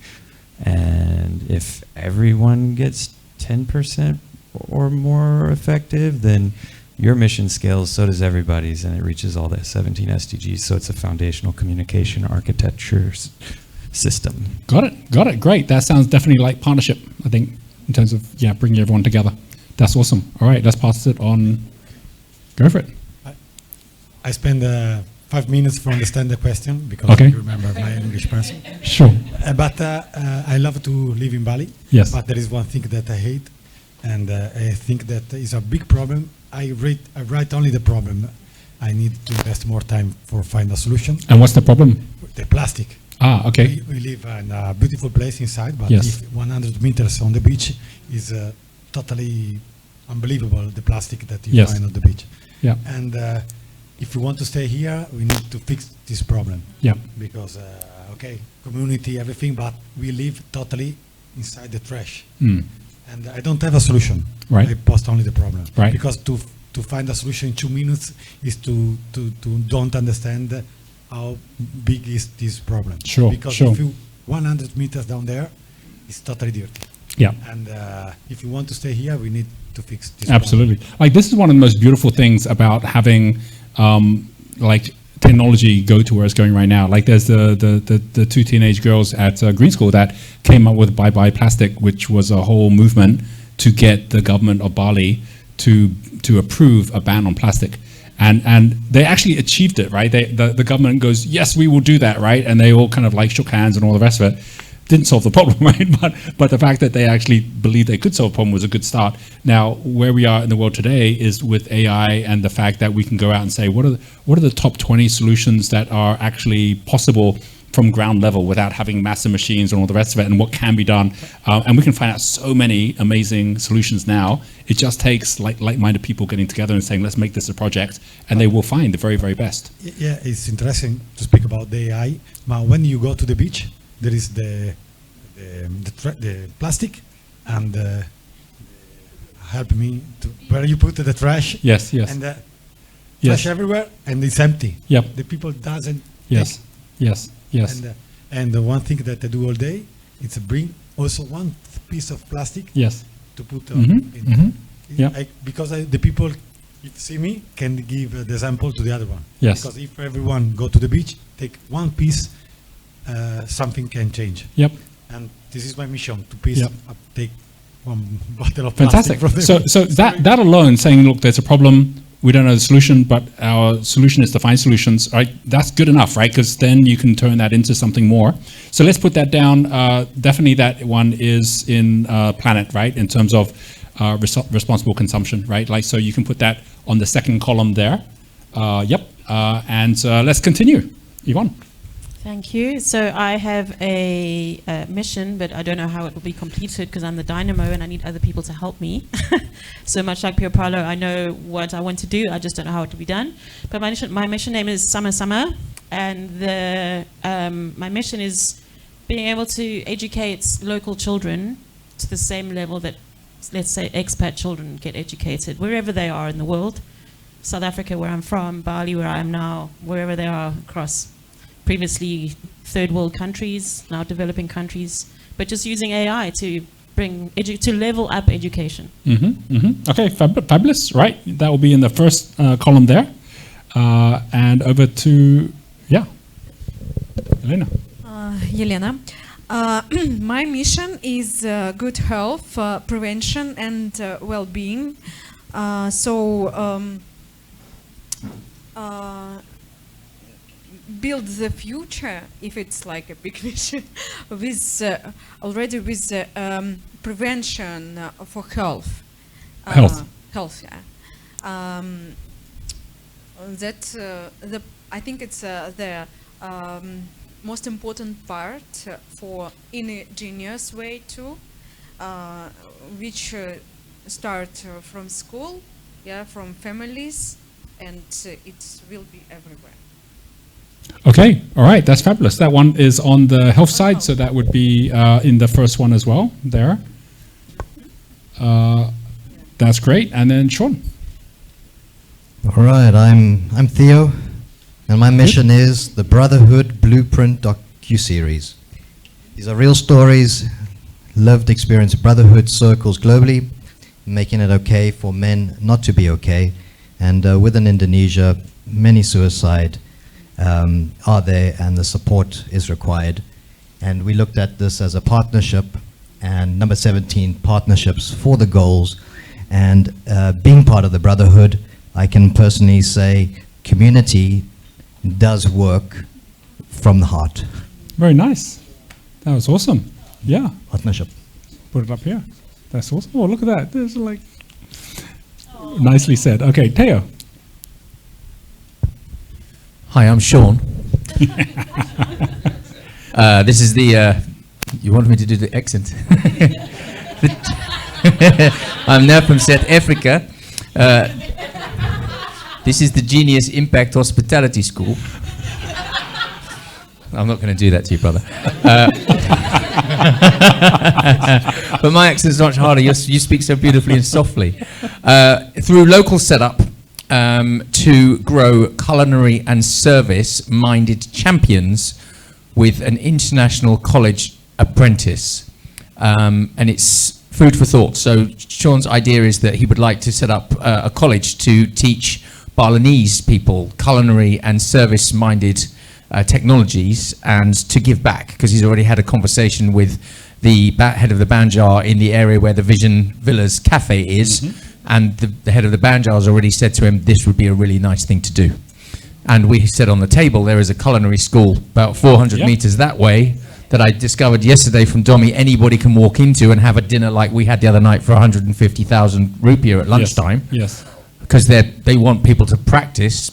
And if everyone gets 10% or more effective, then your mission scales, so does everybody's, and it reaches all the 17 SDGs. So it's a foundational communication architecture system. Got it. Great. That sounds definitely like partnership, I think, in terms of, bringing everyone together. That's awesome. All right, let's pass it on. Go for it. I spend 5 minutes to understand the question, because you remember my English person. Sure. But I love to live in Bali. Yes. But there is one thing that I hate, and I think that is a big problem. I write only the problem. I need to invest more time for find a solution. And what's the problem? The plastic. Okay. We live in a beautiful place inside, but yes. if 100 meters on the beach is totally unbelievable, the plastic that you find on the beach. Yeah. And if we want to stay here, we need to fix this problem. Yeah. Because, community, everything, but we live totally inside the trash. And I don't have a solution. Right. I post only the problem. Right. Because to find a solution in 2 minutes is to don't understand how big is this problem. Sure. Because if you 100 meters down there, it's totally dirty. Yeah. And if you want to stay here, we need to fix this Absolutely. problem. Like, this is one of the most beautiful things about having technology go to where it's going right now. Like, there's the two teenage girls at Green School that came up with Bye Bye Plastic, which was a whole movement to get the government of Bali to approve a ban on plastic. And they actually achieved it, right? The government goes, yes, we will do that, right? And they all kind of like shook hands and all the rest of it. Didn't solve the problem, right? But the fact that they actually believed they could solve the problem was a good start. Now, where we are in the world today is with AI and the fact that we can go out and say, what are the top 20 solutions that are actually possible from ground level without having massive machines and all the rest of it, and what can be done. And we can find out so many amazing solutions now. It just takes like-minded people getting together and saying, let's make this a project, and they will find the very, very best. Yeah, it's interesting to speak about the AI. But when you go to the beach, there is the plastic and help me to where you put the trash. Yes. And trash everywhere, and it's empty. Yep. The people doesn't. Yes. And the one thing that I do all day is bring also one piece of plastic. Yes. To put in. Yeah. Because the people, if see me, can give the example to the other one. Yes. Because if everyone go to the beach, take one piece something can change. Yep. And this is my mission, to please Yep. take one bottle of Fantastic. plastic from them. So that alone, saying, look, there's a problem, we don't know the solution, but our solution is to find solutions, right? That's good enough, right? Because then you can turn that into something more. So let's put that down. Definitely that one is in planet, right? In terms of responsible consumption, right? Like, so you can put that on the second column there. Yep. And let's continue. Yvonne. Thank you. So I have a mission, but I don't know how it will be completed because I'm the dynamo and I need other people to help me. So much like Pio Paulo, I know what I want to do, I just don't know how it will be done. But my mission name is Summer Summer, and my mission is being able to educate local children to the same level that, let's say, expat children get educated, wherever they are in the world. South Africa, where I'm from, Bali, where I am now, wherever they are across previously third world countries, now developing countries, but just using AI to bring to level up education. Okay, fabulous. Right, that will be in the first column there. And over to Elena. Елена. My mission is good health, prevention, and well-being. Build the future, if it's like a big vision, with already with prevention for health. Health, yeah. I think it's the most important part for in a genius way too, which start from school, from families, and it will be everywhere. Okay, all right, that's fabulous. That one is on the health side, so that would be in the first one as well, there. That's great, and then Sean. All right, I'm Theo, and my mission is the Brotherhood Blueprint docu-series. These are real stories, lived experience, brotherhood circles globally, making it okay for men not to be okay. And within Indonesia, many suicide are there, and the support is required. And we looked at this as a partnership, and number 17, partnerships for the goals. And being part of the Brotherhood, I can personally say community does work from the heart. Very nice. That was awesome. Yeah. Partnership. Put it up here. That's awesome. Oh, look at that. There's like nicely said. Okay, Teo. Hi, I'm Sean. This is the, you wanted me to do the accent. I'm now from South Africa. This is the Genius Impact Hospitality School. I'm not going to do that to you, brother. But my accent's much harder. You speak so beautifully and softly. Through local setup, to grow culinary and service-minded champions with an international college apprentice. And it's food for thought. So Sean's idea is that he would like to set up a college to teach Balinese people culinary and service-minded technologies and to give back, because he's already had a conversation with the head of the Banjar in the area where the Vision Villas Cafe is. And the head of the Banjar has already said to him, this would be a really nice thing to do. And we said on the table, there is a culinary school about 400 meters that way that I discovered yesterday from Domi, anybody can walk into and have a dinner like we had the other night for 150,000 rupiah at lunchtime. Yes. Because they want people to practice.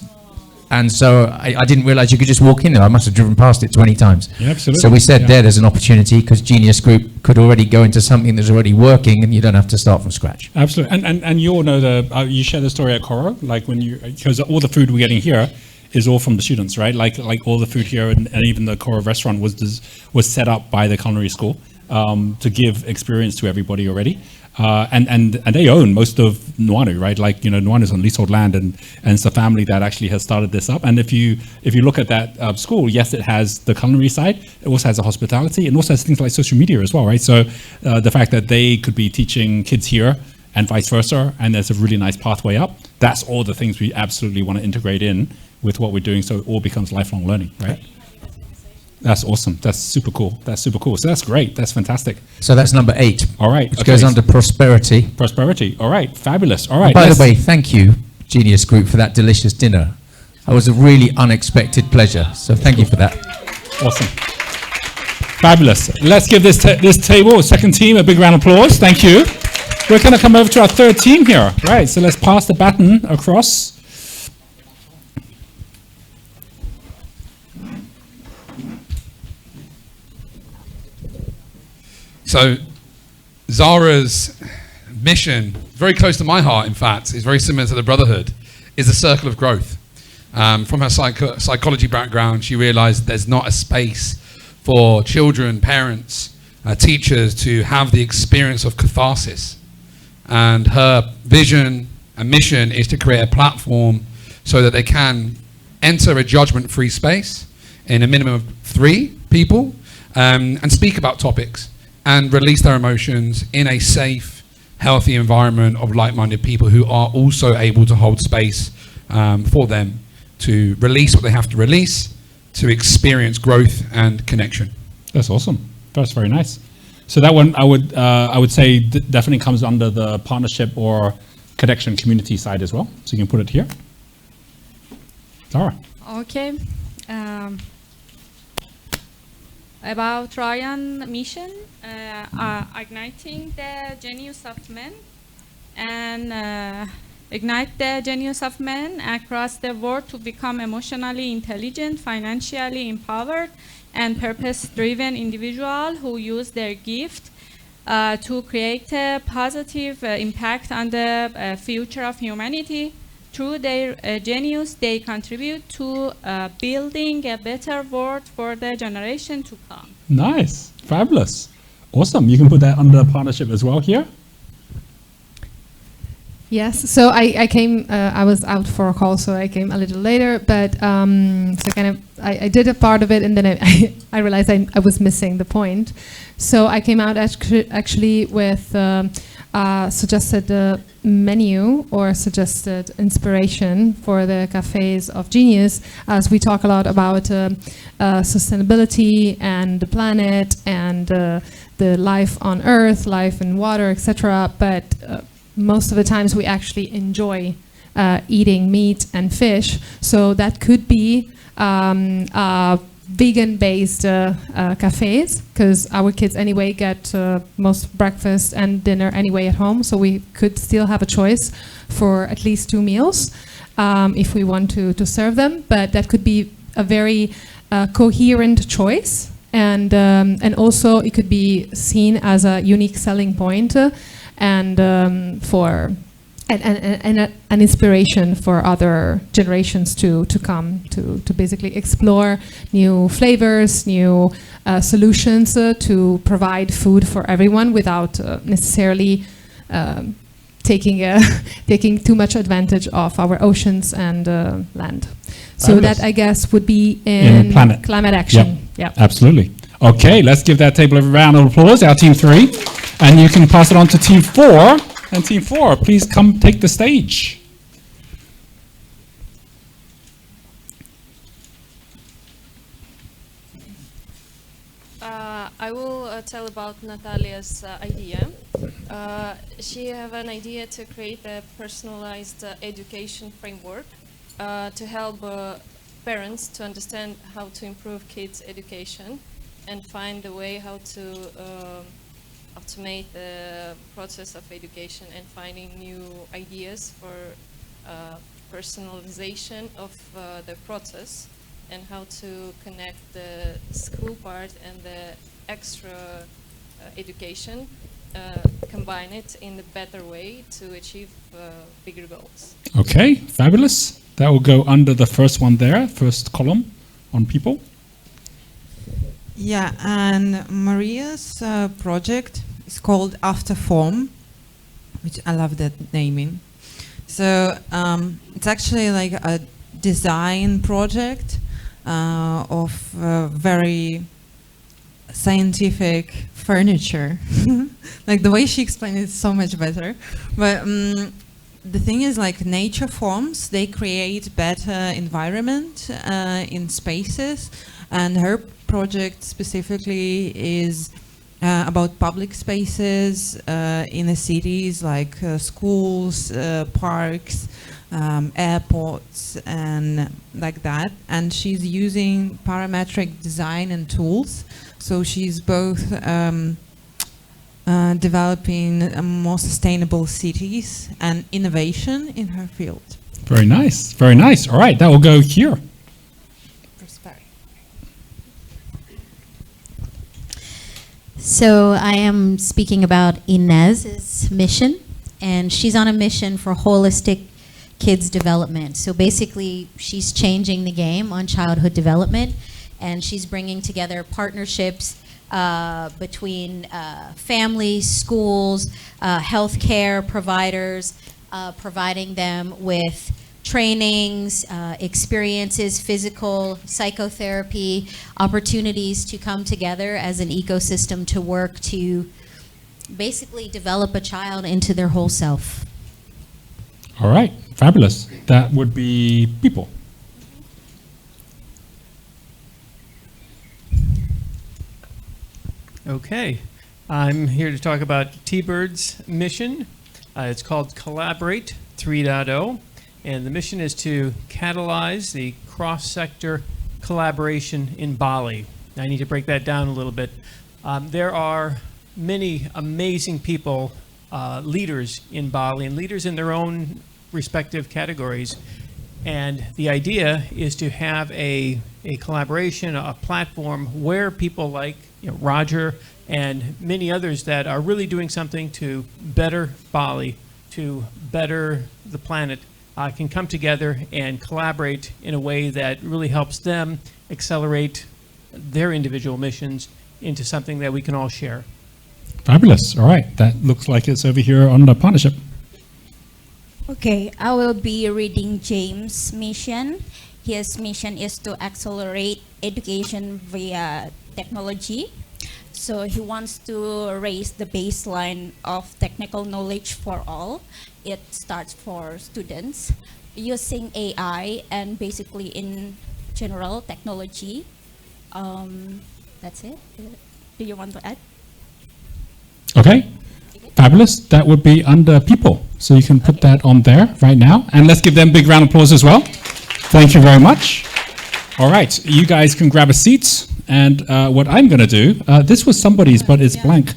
And so I didn't realize you could just walk in there. I must have driven past it 20 times. Yeah, absolutely. So we said there's an opportunity, because Genius Group could already go into something that's already working and you don't have to start from scratch. Absolutely. And you all know you share the story at Coro, like because all the food we're getting here is all from the students, right? Like all the food here and even the Coro restaurant was set up by the culinary school to give experience to everybody already. And they own most of Nuanu, right? Like, Nuanu's on leasehold land, and it's a family that actually has started this up. And if you look at that school, yes, it has the culinary side. It also has the hospitality, and also has things like social media as well, right? So the fact that they could be teaching kids here and vice versa, and there's a really nice pathway up. That's all the things we absolutely want to integrate in with what we're doing, so it all becomes lifelong learning, right? That's awesome. That's super cool. That's super cool. So that's great. That's fantastic. So that's number 8. All right. Which goes under prosperity. Prosperity. All right. Fabulous. All right. And by the way, thank you, Genius Group, for that delicious dinner. That was a really unexpected pleasure. So thank you for that. Awesome. Fabulous. Let's give this table, second team, a big round of applause. Thank you. We're going to come over to our third team here. Right. So let's pass the baton across. So Zara's mission, very close to my heart, in fact, is very similar to the Brotherhood, is a circle of growth. From her psychology background, she realized there's not a space for children, parents, teachers to have the experience of catharsis. And her vision and mission is to create a platform so that they can enter a judgment-free space in a minimum of 3 people and speak about topics and release their emotions in a safe, healthy environment of like-minded people who are also able to hold space for them to release what they have to release, to experience growth and connection. That's awesome. That's very nice. So that one, I would say definitely comes under the partnership or connection community side as well. So you can put it here. Zara. Okay. About Ryan's mission, igniting the genius of men and ignite the genius of men across the world to become emotionally intelligent, financially empowered, and purpose-driven individuals who use their gift to create a positive impact on the future of humanity. Through their genius, they contribute to building a better world for the generation to come. Nice. Fabulous. Awesome. You can put that under partnership as well here. Yes, so I came, I was out for a call, so I came a little later, but so kind of, I did a part of it and then I realized I was missing the point. So I came out actually with suggested menu or suggested inspiration for the cafes of genius, as we talk a lot about sustainability and the planet and the life on Earth, life in water, etc. But most of the times we actually enjoy eating meat and fish, so that could be vegan-based cafes, because our kids anyway get most breakfast and dinner anyway at home, so we could still have a choice for at least 2 meals if we want to serve them, but that could be a very coherent choice, and also it could be seen as a unique selling point and for an inspiration for other generations to come to basically explore new flavors, new solutions to provide food for everyone without necessarily taking too much advantage of our oceans and land. So that, I guess, would be in climate action. Yeah, absolutely. Okay, let's give that table a round of applause, our team 3. And you can pass it on to team 4. And team 4, please come take the stage. I will tell about Natalia's idea. She have an idea to create a personalized education framework to help parents to understand how to improve kids' education and find a way how to automate the process of education and finding new ideas for personalization of the process and how to connect the school part and the extra education, combine it in a better way to achieve bigger goals. Okay, fabulous. That will go under the first one there, first column on people. Yeah, and Maria's project is called After Form, which I love that naming. So it's actually like a design project of very scientific furniture. Like the way she explained it is so much better. But the thing is, like, nature forms, they create better environment in spaces, and her project specifically is about public spaces in the cities, like schools, parks, airports, and like that. And she's using parametric design and tools. So she's both developing more sustainable cities and innovation in her field. Very nice. Very nice. All right, that will go here. So I am speaking about Inez's mission, and she's on a mission for holistic kids development. So basically, she's changing the game on childhood development, and she's bringing together partnerships between families, schools, healthcare providers, providing them with trainings, experiences, physical, psychotherapy, opportunities to come together as an ecosystem to work to basically develop a child into their whole self. All right, fabulous. That would be people. Okay, I'm here to talk about T-Bird's mission. It's called Collaborate 3.0, and the mission is to catalyze the cross-sector collaboration in Bali. I need to break that down a little bit. There are many amazing people, leaders in Bali, and leaders in their own respective categories. And the idea is to have a collaboration, a platform where people like Roger and many others that are really doing something to better Bali, to better the planet, can come together and collaborate in a way that really helps them accelerate their individual missions into something that we can all share. Fabulous. All right, that looks like it's over here on the partnership. Okay, I will be reading James' mission. His mission is to accelerate education via technology. So he wants to raise the baseline of technical knowledge for all. It starts for students using AI and basically in general technology. That's it. Do you want to add? Okay, fabulous. That would be under people. So you can put that on there right now. And let's give them a big round of applause as well. Thank you very much. All right, you guys can grab a seat. And what I'm going to do, this was somebody's, but it's blank.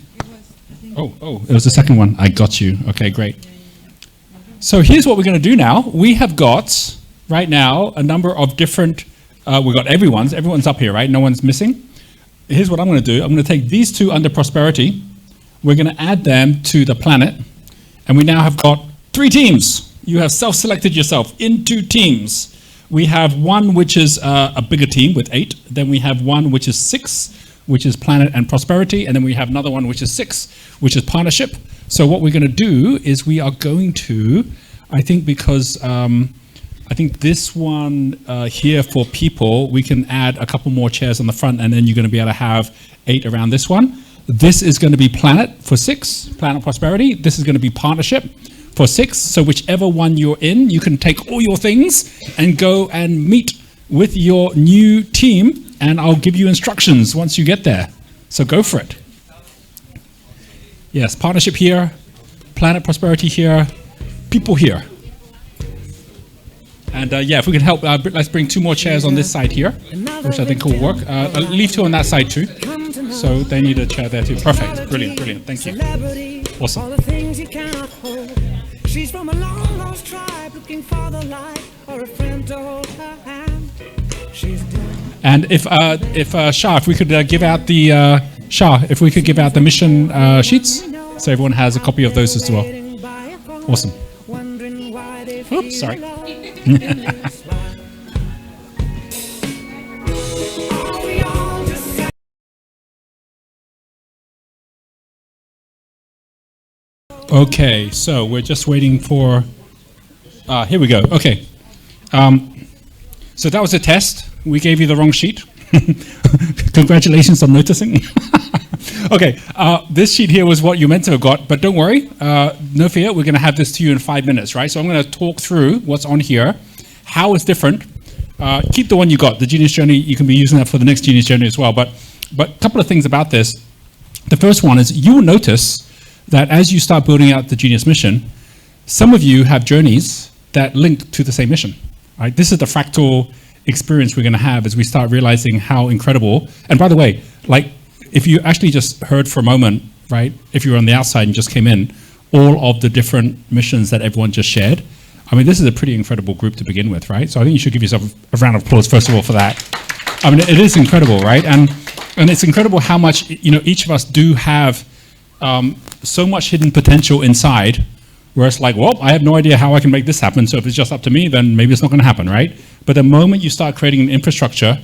Oh, it was the second one. I got you. Okay, great. So here's what we're going to do now. We have got, right now, a number of different, we've got everyone's up here, right? No one's missing. Here's what I'm going to do. I'm going to take these two under prosperity. We're going to add them to the planet. And we now have got 3 teams. You have self-selected yourself into teams. We have one which is a bigger team with 8. Then we have one which is 6, which is planet and prosperity. And then we have another one which is 6, which is partnership. So what we're going to do is we are going to, I think because I think this one here for people, we can add a couple more chairs on the front, and then you're going to be able to have 8 around this one. This is going to be planet for 6, planet prosperity. This is going to be partnership for 6. So whichever one you're in, you can take all your things and go and meet with your new team, and I'll give you instructions once you get there. So go for it. Yes, partnership here, planet prosperity here, people here. And yeah, if we can help, let's bring 2 more chairs on this side here, which I think will work. Leave 2 on that side too. So they need a chair there too. Perfect. Brilliant, brilliant. Thank you. Awesome. She's from a long lost tribe looking for the light or a friend to hold her hand. And if Shah, if we could give out the if we could give out the mission sheets, so everyone has a copy of those as well. Awesome. Oops, sorry. Okay, so we're just waiting for, here we go, okay. So that was a test. We gave you the wrong sheet. Congratulations on noticing. Okay, this sheet here was what you meant to have got, but don't worry, no fear, we're gonna have this to you in 5 minutes, right? So I'm gonna talk through what's on here, how it's different, keep the one you got, the Genius Journey. You can be using that for the next Genius Journey as well. But a couple of things about this. The first one is you will notice that as you start building out the Genius mission, some of you have journeys that link to the same mission. Right? This is the fractal experience we're going to have as we start realizing how incredible. And by the way, like if you actually just heard for a moment, right, if you were on the outside and just came in, all of the different missions that everyone just shared, I mean, this is a pretty incredible group to begin with, right? So I think you should give yourself a round of applause, first of all, for that. I mean, it is incredible, right? And it's incredible how much, you know, each of us do have so much hidden potential inside, where it's like, well, I have no idea how I can make this happen, so if it's just up to me, then maybe it's not going to happen, right? But the moment you start creating an infrastructure,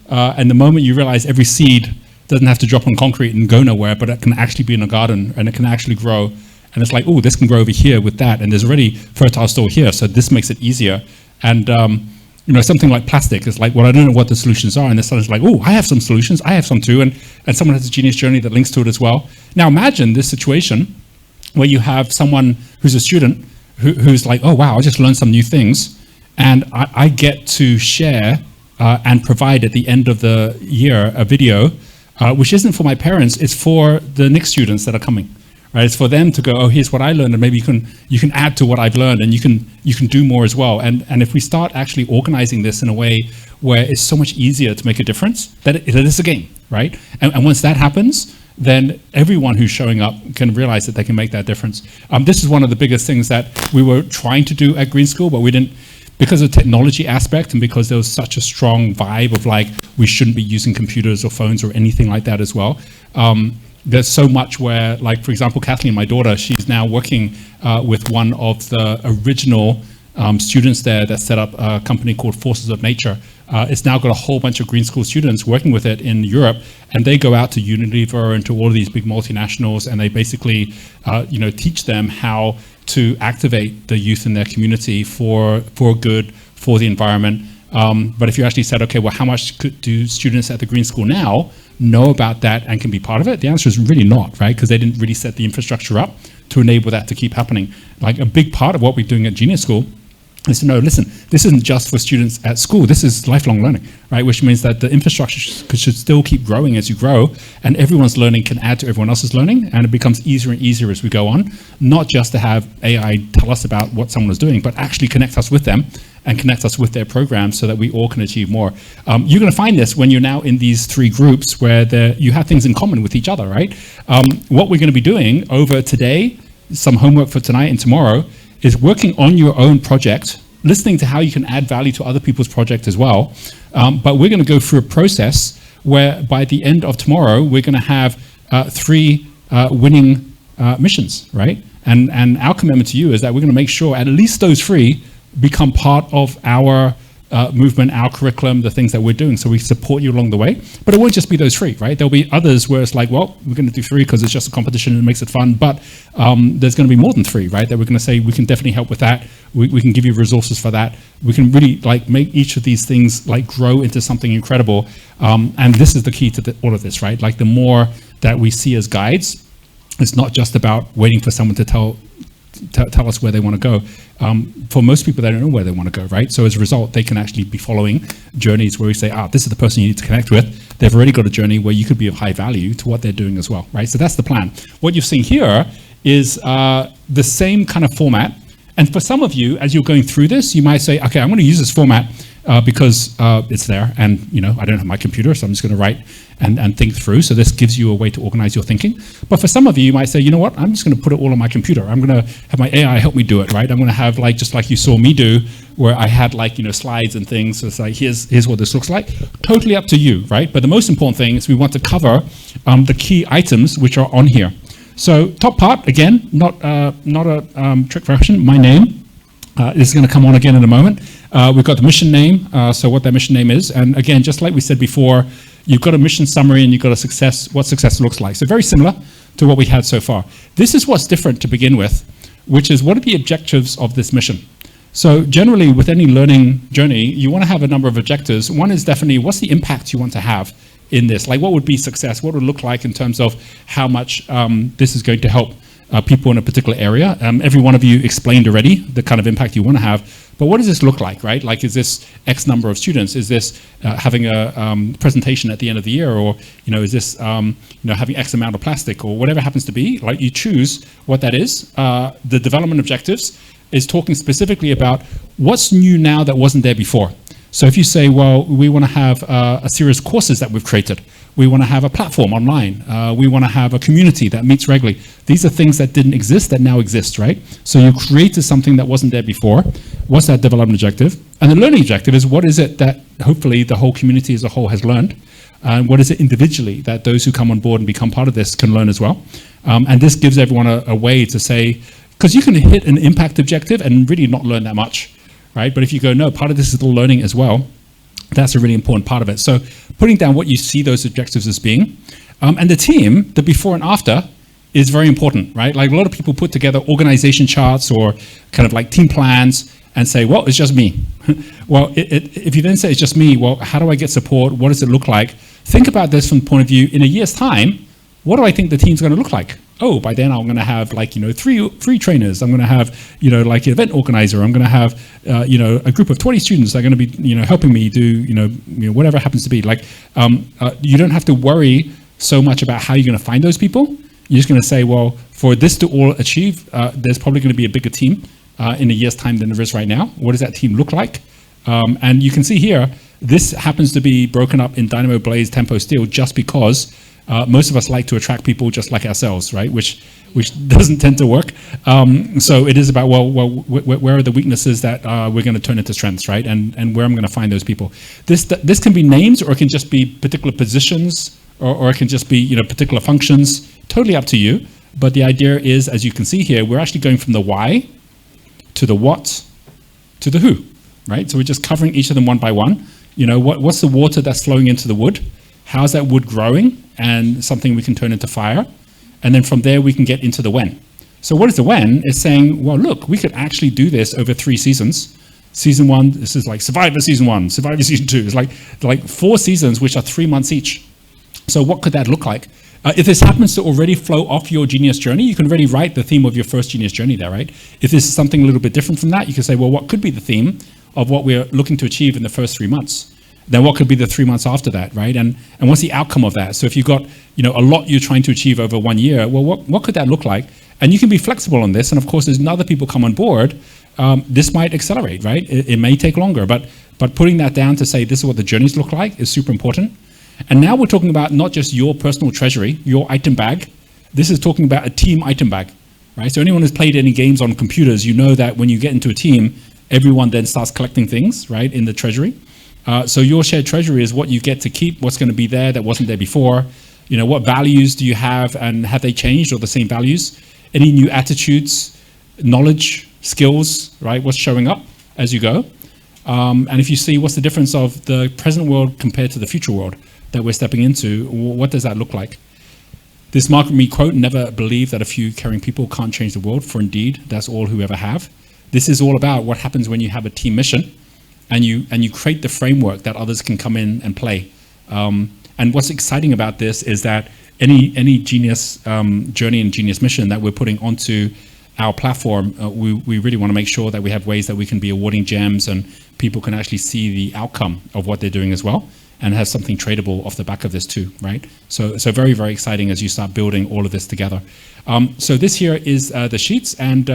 and the moment you realize every seed doesn't have to drop on concrete and go nowhere, but it can actually be in a garden, and it can actually grow, and it's like, oh, this can grow over here with that, and there's already fertile soil here, so this makes it easier. And you know, something like plastic is like, well, I don't know what the solutions are, and then someone's like, oh, I have some solutions, I have some too, and someone has a Genius Journey that links to it as well. Now imagine this situation where you have someone who's a student who's like, oh wow, I just learned some new things, and I get to share and provide at the end of the year a video, which isn't for my parents, it's for the next students that are coming. Right? It's for them to go, oh, here's what I learned, and maybe you can add to what I've learned, and you can do more as well. And if we start actually organizing this in a way where it's so much easier to make a difference, that it is a game, right? And once that happens, then everyone who's showing up can realize that they can make that difference. This is one of the biggest things that we were trying to do at Green School, but we didn't, because of the technology aspect and because there was such a strong vibe of like, we shouldn't be using computers or phones or anything like that as well. There's so much where, like, for example, Kathleen, my daughter, she's now working with one of the original students there that set up a company called Forces of Nature. It's now got a whole bunch of Green School students working with it in Europe, and they go out to Unilever and to all of these big multinationals, and they basically, you know, teach them how to activate the youth in their community for good, for the environment. But if you actually said, okay, well, how much do students at the Green School now know about that and can be part of it? The answer is really not, right? Because they didn't really set the infrastructure up to enable that to keep happening. Like a big part of what we're doing at Genius School is to know, listen, this isn't just for students at school, this is lifelong learning, right? Which means that the infrastructure should still keep growing as you grow, and everyone's learning can add to everyone else's learning, and it becomes easier and easier as we go on, not just to have AI tell us about what someone is doing, but actually connect us with them and connect us with their programs so that we all can achieve more. You're gonna find this when you're now in these three groups where you have things in common with each other, right? What we're gonna be doing over today, some homework for tonight and tomorrow, is working on your own project, listening to how you can add value to other people's project as well. But we're gonna go through a process where by the end of tomorrow, we're gonna have 3 winning missions, right? And our commitment to you is that we're gonna make sure at least those 3 become part of our movement, our curriculum, the things that we're doing. So we support you along the way. But it won't just be those 3, right? There'll be others where it's like, well, we're going to do 3 because it's just a competition and it makes it fun. But there's going to be more than 3, right? That we're going to say, we can definitely help with that. We can give you resources for that. We can really like make each of these things like grow into something incredible. And this is the key to all of this, right? Like the more that we see as guides, it's not just about waiting for someone to tell us where they want to go. For most people, they don't know where they want to go, right? So as a result, they can actually be following journeys where we say, this is the person you need to connect with. They've already got a journey where you could be of high value to what they're doing as well, right? So that's the plan. What you're seeing here is the same kind of format. And for some of you, as you're going through this, you might say, okay, I'm going to use this format because it's there, and you know, I don't have my computer, so I'm just going to write and think through. So this gives you a way to organize your thinking. But for some of you, you might say, you know what, I'm just going to put it all on my computer. I'm going to have my AI help me do it, right? I'm going to have like, just like you saw me do, where I had like, you know, slides and things. So it's like, here's what this looks like. Totally up to you, right? But the most important thing is we want to cover the key items which are on here. So top part, again, not a trick question, my name. This is going to come on again in a moment. We've got the mission name, so what that mission name is. And again, just like we said before, you've got a mission summary and you've got what success looks like. So very similar to what we had so far. This is what's different to begin with, which is what are the objectives of this mission? So generally with any learning journey, you want to have a number of objectives. One is definitely what's the impact you want to have in this? Like what would be success? What would it look like in terms of how much this is going to help people in a particular area? Every one of you explained already the kind of impact you want to have, But what does this look like, right? Like, is this X number of students? Is this having a presentation at the end of the year? Or, is this, having X amount of plastic, or whatever happens to be? Like, you choose what that is. The development objectives is talking specifically about what's new now that wasn't there before. So if you say, well, we want to have a series of courses that we've created, we want to have a platform online, we want to have a community that meets regularly. These are things that didn't exist that now exist, right? So you created something that wasn't there before. What's that development objective? And the learning objective is, what is it that hopefully the whole community as a whole has learned? And what is it individually that those who come on board and become part of this can learn as well? And this gives everyone a way to say, because you can hit an impact objective and really not learn that much. Right? But if you go, no, part of this is the learning as well, that's a really important part of it. So putting down what you see those objectives as being. And the team, the before and after, is very important, right? Like, a lot of people put together organization charts or kind of like team plans and say, well, it's just me. Well, if you then say it's just me, well, how do I get support? What does it look like? Think about this from the point of view, in a year's time, what do I think the team's going to look like? Oh, by then I'm going to have three trainers. I'm going to have, like an event organizer. I'm going to have, a group of 20 students that are going to be, helping me do, whatever it happens to be. Like, you don't have to worry so much about how you're going to find those people. You're just going to say, well, for this to all achieve, there's probably going to be a bigger team in a year's time than there is right now. What does that team look like? And you can see here, this happens to be broken up in Dynamo, Blaze, Tempo, Steel, just because most of us like to attract people just like ourselves, right? Which doesn't tend to work. So it is about, well, where are the weaknesses that we're going to turn into strengths, right? And where I'm going to find those people. This can be names, or it can just be particular positions, or it can just be particular functions. Totally up to you. But the idea is, as you can see here, we're actually going from the why to the what to the who, right? So we're just covering each of them one by one. What's the water that's flowing into the wood? How's that wood growing? And something we can turn into fire. And then from there, we can get into the when. So what is the when? It's saying, well, look, we could actually do this over 3 seasons. Season 1, this is like Survivor Season 1, Survivor Season 2. It's like 4 seasons, which are 3 months each. So what could that look like? If this happens to already flow off your Genius journey, you can already write the theme of your first Genius journey there, right? If this is something a little bit different from that, you can say, well, what could be the theme of what we're looking to achieve in the first 3 months? Then what could be the 3 months after that, right? And what's the outcome of that? So if you've got a lot you're trying to achieve over 1 year, well, what could that look like? And you can be flexible on this. And of course, as other people come on board, this might accelerate, right? It may take longer, but putting that down to say this is what the journeys look like is super important. And now we're talking about not just your personal treasury, your item bag. This is talking about a team item bag, right? So anyone who's played any games on computers, you know that when you get into a team, everyone then starts collecting things, right, in the treasury. So your shared treasury is what you get to keep, what's going to be there that wasn't there before. What values do you have, and have they changed, or the same values? Any new attitudes, knowledge, skills, right? What's showing up as you go? And if you see what's the difference of the present world compared to the future world that we're stepping into, what does that look like? This Margaret Mead quote, never believe that a few caring people can't change the world, for indeed, that's all who ever have. This is all about what happens when you have a team mission and you create the framework that others can come in and play. And what's exciting about this is that any Genius journey and Genius mission that we're putting onto our platform, we really want to make sure that we have ways that we can be awarding gems and people can actually see the outcome of what they're doing as well, and have something tradable off the back of this too, right? So very, very exciting as you start building all of this together. So this here is the sheets, and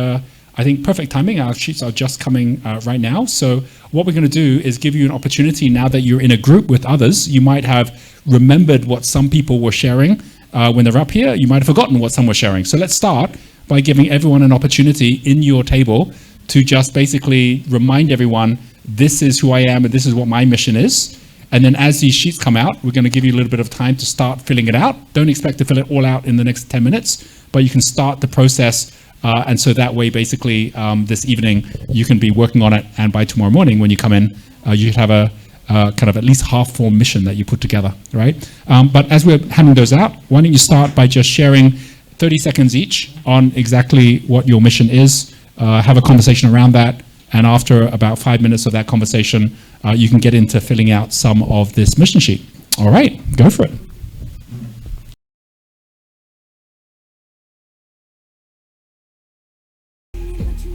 I think perfect timing. Our sheets are just coming right now. So what we're going to do is give you an opportunity now that you're in a group with others. You might have remembered what some people were sharing when they're up here. You might have forgotten what some were sharing. So let's start by giving everyone an opportunity in your table to just basically remind everyone, this is who I am and this is what my mission is. And then as these sheets come out, we're going to give you a little bit of time to start filling it out. Don't expect to fill it all out in the next 10 minutes, but you can start the process. And so that way, basically, this evening, you can be working on it. And by tomorrow morning, when you come in, you should have a kind of at least half-form mission that you put together, right? But as we're handing those out, why don't you start by just sharing 30 seconds each on exactly what your mission is, have a conversation around that, and after about 5 minutes of that conversation, you can get into filling out some of this mission sheet. All right, go for it.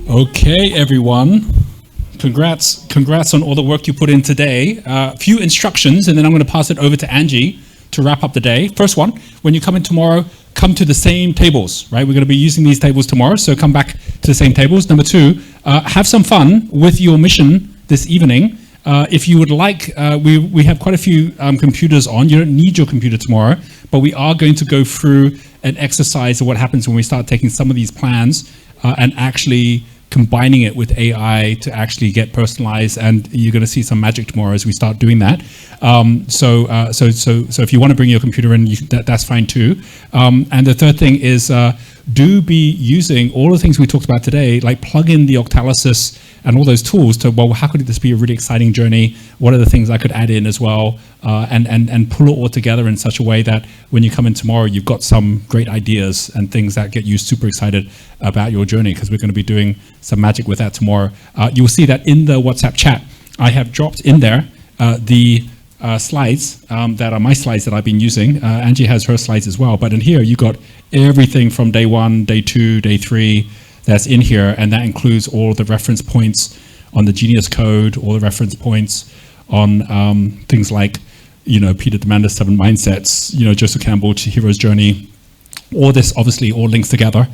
Okay, everyone. Congrats on all the work you put in today. A few instructions, and then I'm going to pass it over to Angie to wrap up the day. First one, when you come in tomorrow, come to the same tables, right? We're going to be using these tables tomorrow, so come back to the same tables. Number two, have some fun with your mission this evening. If you would like, we have quite a few computers on. You don't need your computer tomorrow, but we are going to go through an exercise of what happens when we start taking some of these plans and actually combining it with AI to actually get personalized, and you're going to see some magic tomorrow as we start doing that. So if you want to bring your computer in, that's fine too. And the third thing is do be using all the things we talked about today, like plug in the Octalysis and all those tools to, well, how could this be a really exciting journey? What are the things I could add in as well? And pull it all together in such a way that when you come in tomorrow, you've got some great ideas and things that get you super excited about your journey, because we're going to be doing some magic with that tomorrow. You'll see that in the WhatsApp chat, I have dropped in there the slides that are my slides that I've been using. Angie has her slides as well, but in here you got everything from day 1, day 2, day 3 that's in here, and that includes all the reference points on the Genius Code, all the reference points on things like, Peter Diamandis' 7 Mindsets, Joseph Campbell, Chihiro's Journey. All this obviously all links together.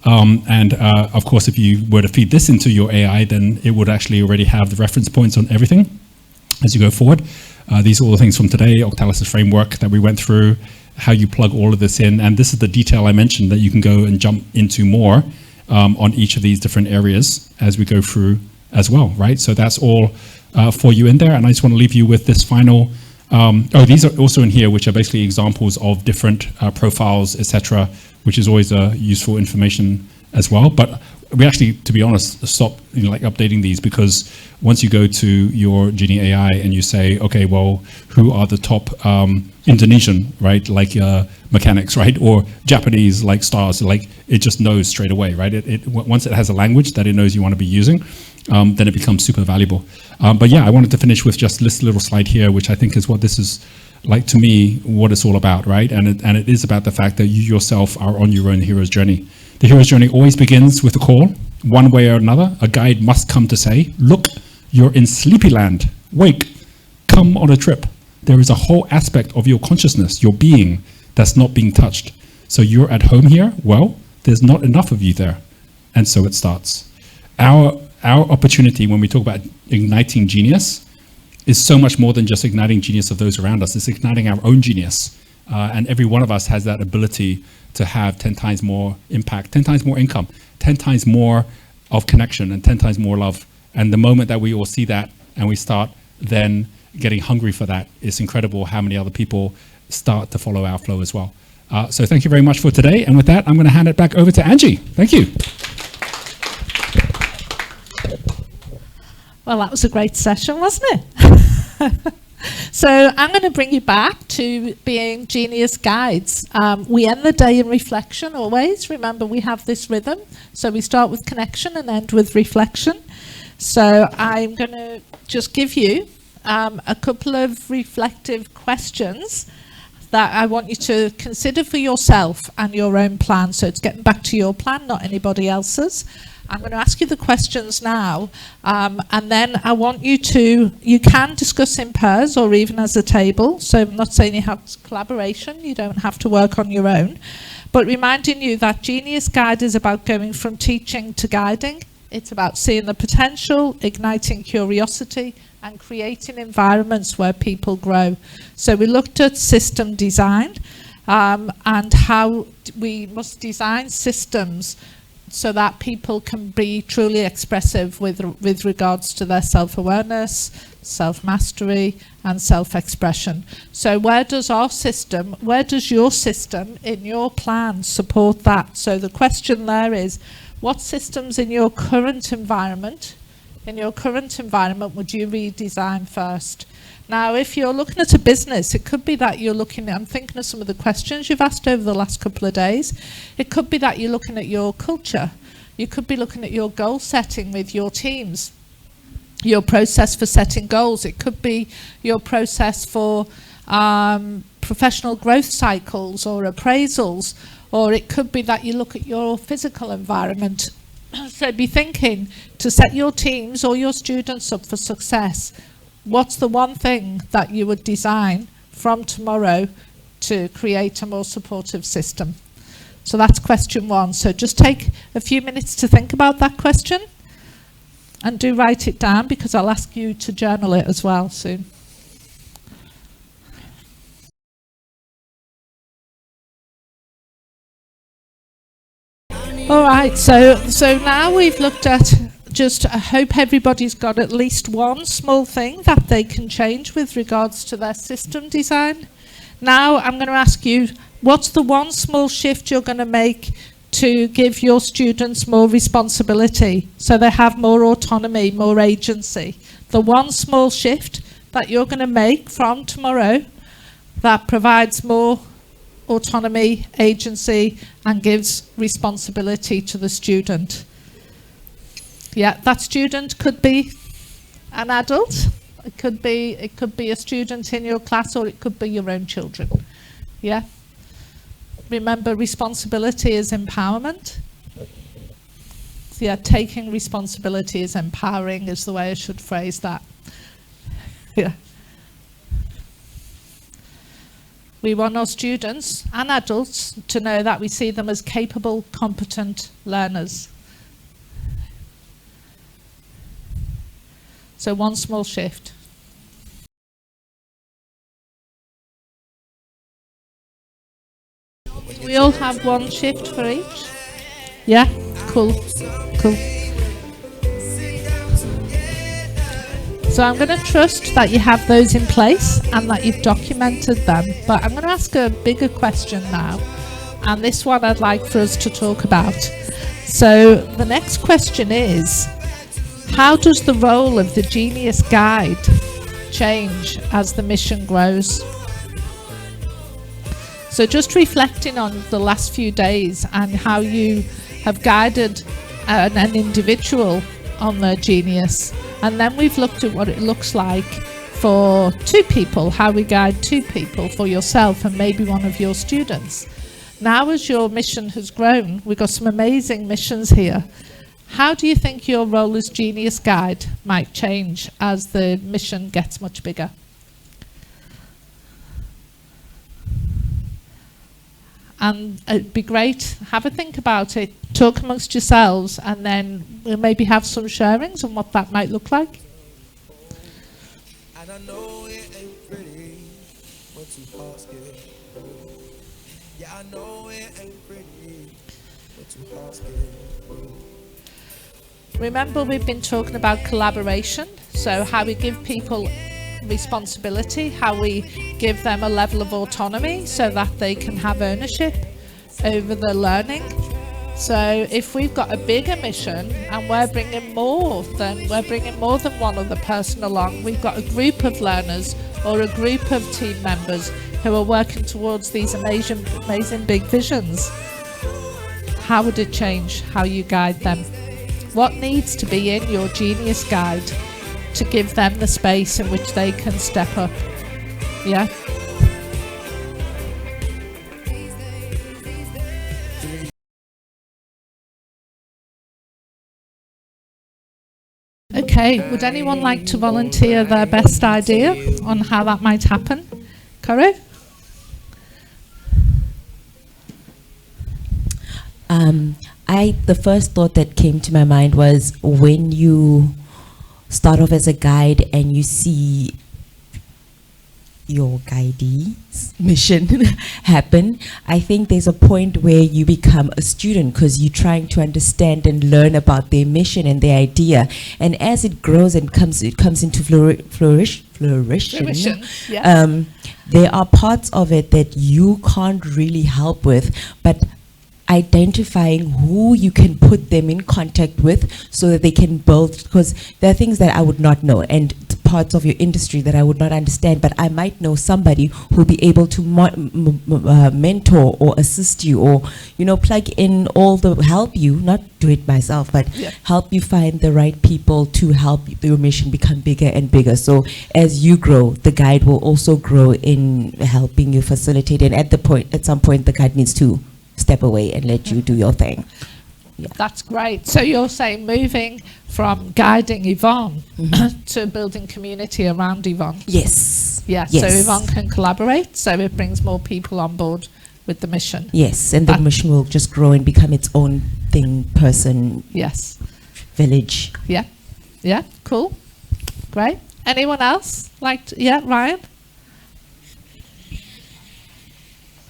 And of course, if you were to feed this into your AI, then it would actually already have the reference points on everything as you go forward. These are all the things from today, Octalysis framework that we went through, how you plug all of this in. And this is the detail I mentioned that you can go and jump into more on each of these different areas as we go through as well, right? So that's all for you in there. And I just want to leave you with this final, these are also in here, which are basically examples of different profiles, etc., which is always useful information as well. But we actually, to be honest, stop updating these, because once you go to your Genie AI and you say, okay, well, who are the top Indonesian, right, like mechanics, right, or Japanese like stars, like it just knows straight away, right? Once it has a language that it knows you want to be using, then it becomes super valuable. But yeah, I wanted to finish with just this little slide here, which I think is what this is like to me, what it's all about, right? And it is about the fact that you yourself are on your own hero's journey. The hero's journey always begins with a call, one way or another. A guide must come to say, look, you're in sleepy land, wake, come on a trip. There is a whole aspect of your consciousness, your being, that's not being touched. So you're at home here, well, there's not enough of you there. And so it starts. Our opportunity when we talk about igniting genius is so much more than just igniting genius of those around us. It's igniting our own genius. And every one of us has that ability to have 10 times more impact, 10 times more income, 10 times more of connection, and 10 times more love. And the moment that we all see that and we start then getting hungry for that, it's incredible how many other people start to follow our flow as well. So thank you very much for today. And with that, I'm going to hand it back over to Angie. Thank you. Well, that was a great session, wasn't it? So I'm going to bring you back to being Genius Guides. We end the day in reflection always. Remember, we have this rhythm. So we start with connection and end with reflection. So I'm going to just give you a couple of reflective questions that I want you to consider for yourself and your own plan. So it's getting back to your plan, not anybody else's. I'm going to ask you the questions now, and then I want you can discuss in pairs or even as a table. So I'm not saying you have collaboration, you don't have to work on your own, but reminding you that Genius Guide is about going from teaching to guiding. It's about seeing the potential, igniting curiosity, and creating environments where people grow. So we looked at system design and how we must design systems so that people can be truly expressive with regards to their self-awareness, self-mastery, and self-expression. So where does your system in your plan support that? So the question there is, what systems in your current environment would you redesign first? Now, if you're looking at a business, it could be that you're looking at, I'm thinking of some of the questions you've asked over the last couple of days. It could be that you're looking at your culture. You could be looking at your goal setting with your teams, your process for setting goals. It could be your process for professional growth cycles or appraisals, or it could be that you look at your physical environment So be thinking to set your teams or your students up for success. What's the one thing that you would design from tomorrow to create a more supportive system? So that's question 1. So just take a few minutes to think about that question and do write it down, because I'll ask you to journal it as well soon. All right, so now we've looked at I hope everybody's got at least one small thing that they can change with regards to their system design. Now I'm going to ask you, what's the one small shift you're going to make to give your students more responsibility so they have more autonomy, more agency? The one small shift that you're going to make from tomorrow that provides more autonomy, agency, and gives responsibility to the student. Yeah, that student could be an adult. It could be a student in your class, or it could be your own children. Yeah. Remember, responsibility is empowerment. Yeah, taking responsibility is empowering, is the way I should phrase that. Yeah. We want our students and adults to know that we see them as capable, competent learners. So one small shift. We all have one shift for each? Yeah? Cool. Cool. So I'm going to trust that you have those in place and that you've documented them. But I'm going to ask a bigger question now. And this one I'd like for us to talk about. So the next question is, how does the role of the Genius Guide change as the mission grows? So just reflecting on the last few days and how you have guided an individual on their genius. And then we've looked at what it looks like for 2 people, how we guide 2 people, for yourself and maybe one of your students. Now as your mission has grown, we've got some amazing missions here. How do you think your role as Genius Guide might change as the mission gets much bigger? And it'd be great, have a think about it, talk amongst yourselves, and then we'll maybe have some sharings on what that might look like. And I know it ain't pretty when 2 hearts get through. Yeah, I know it ain't pretty when 2 hearts get through. Remember, we've been talking about collaboration, so how we give people responsibility, how we give them a level of autonomy so that they can have ownership over the learning. So if we've got a bigger mission and we're bringing more than one other person along, we've got a group of learners or a group of team members who are working towards these amazing big visions. How would it change how you guide them? What needs to be in your Genius Guide to give them the space in which they can step up? Yeah? Okay, would anyone like to volunteer their best idea on how that might happen? Caro? The first thought that came to my mind was when you start off as a guide and you see your guidee's mission happen, I think there's a point where you become a student because you're trying to understand and learn about their mission and their idea. And as it grows and it comes into fruition, yeah. There are parts of it that you can't really help with, but identifying who you can put them in contact with so that they can build, because there are things that I would not know and parts of your industry that I would not understand, but I might know somebody who'll be able to mentor or assist you, or plug in help you, not do it myself, but help you find the right people to help your mission become bigger and bigger. So as you grow, the guide will also grow in helping you facilitate, and at some point the guide needs to step away and let you do your thing. That's great. So you're saying moving from guiding Yvonne to building community around Yvonne. Yes. Yeah. Yes. So Yvonne can collaborate, so it brings more people on board with the mission. Yes, and the mission will just grow and become its own thing, person. Yes. Village. Yeah. Yeah. Cool. Great. Anyone else like? Yeah, Ryan.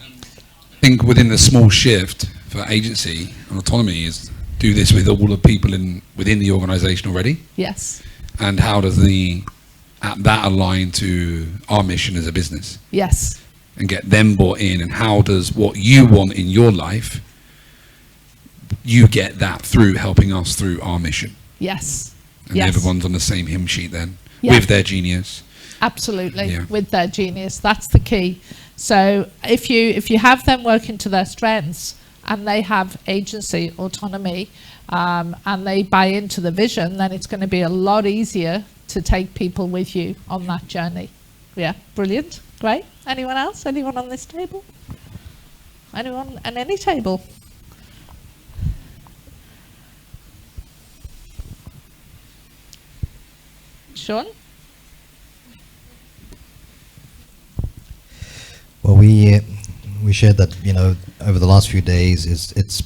I think within the small shift for agency and autonomy is do this with all the people within the organisation already. Yes. And how does that align to our mission as a business? Yes. And get them bought in, and how does what you want in your life, you get that through helping us through our mission? Yes. And yes. everyone's on the same hymn sheet then, Yeah. with their genius. Absolutely, Yeah. with their genius. That's the key. So if you have them working to their strengths and they have agency, autonomy, and they buy into the vision, then it's going to be a lot easier to take people with you on that journey. Yeah, brilliant, great. Anyone else? Anyone on this table? Anyone at any table? Sean? Well, we shared that, over the last few days, it's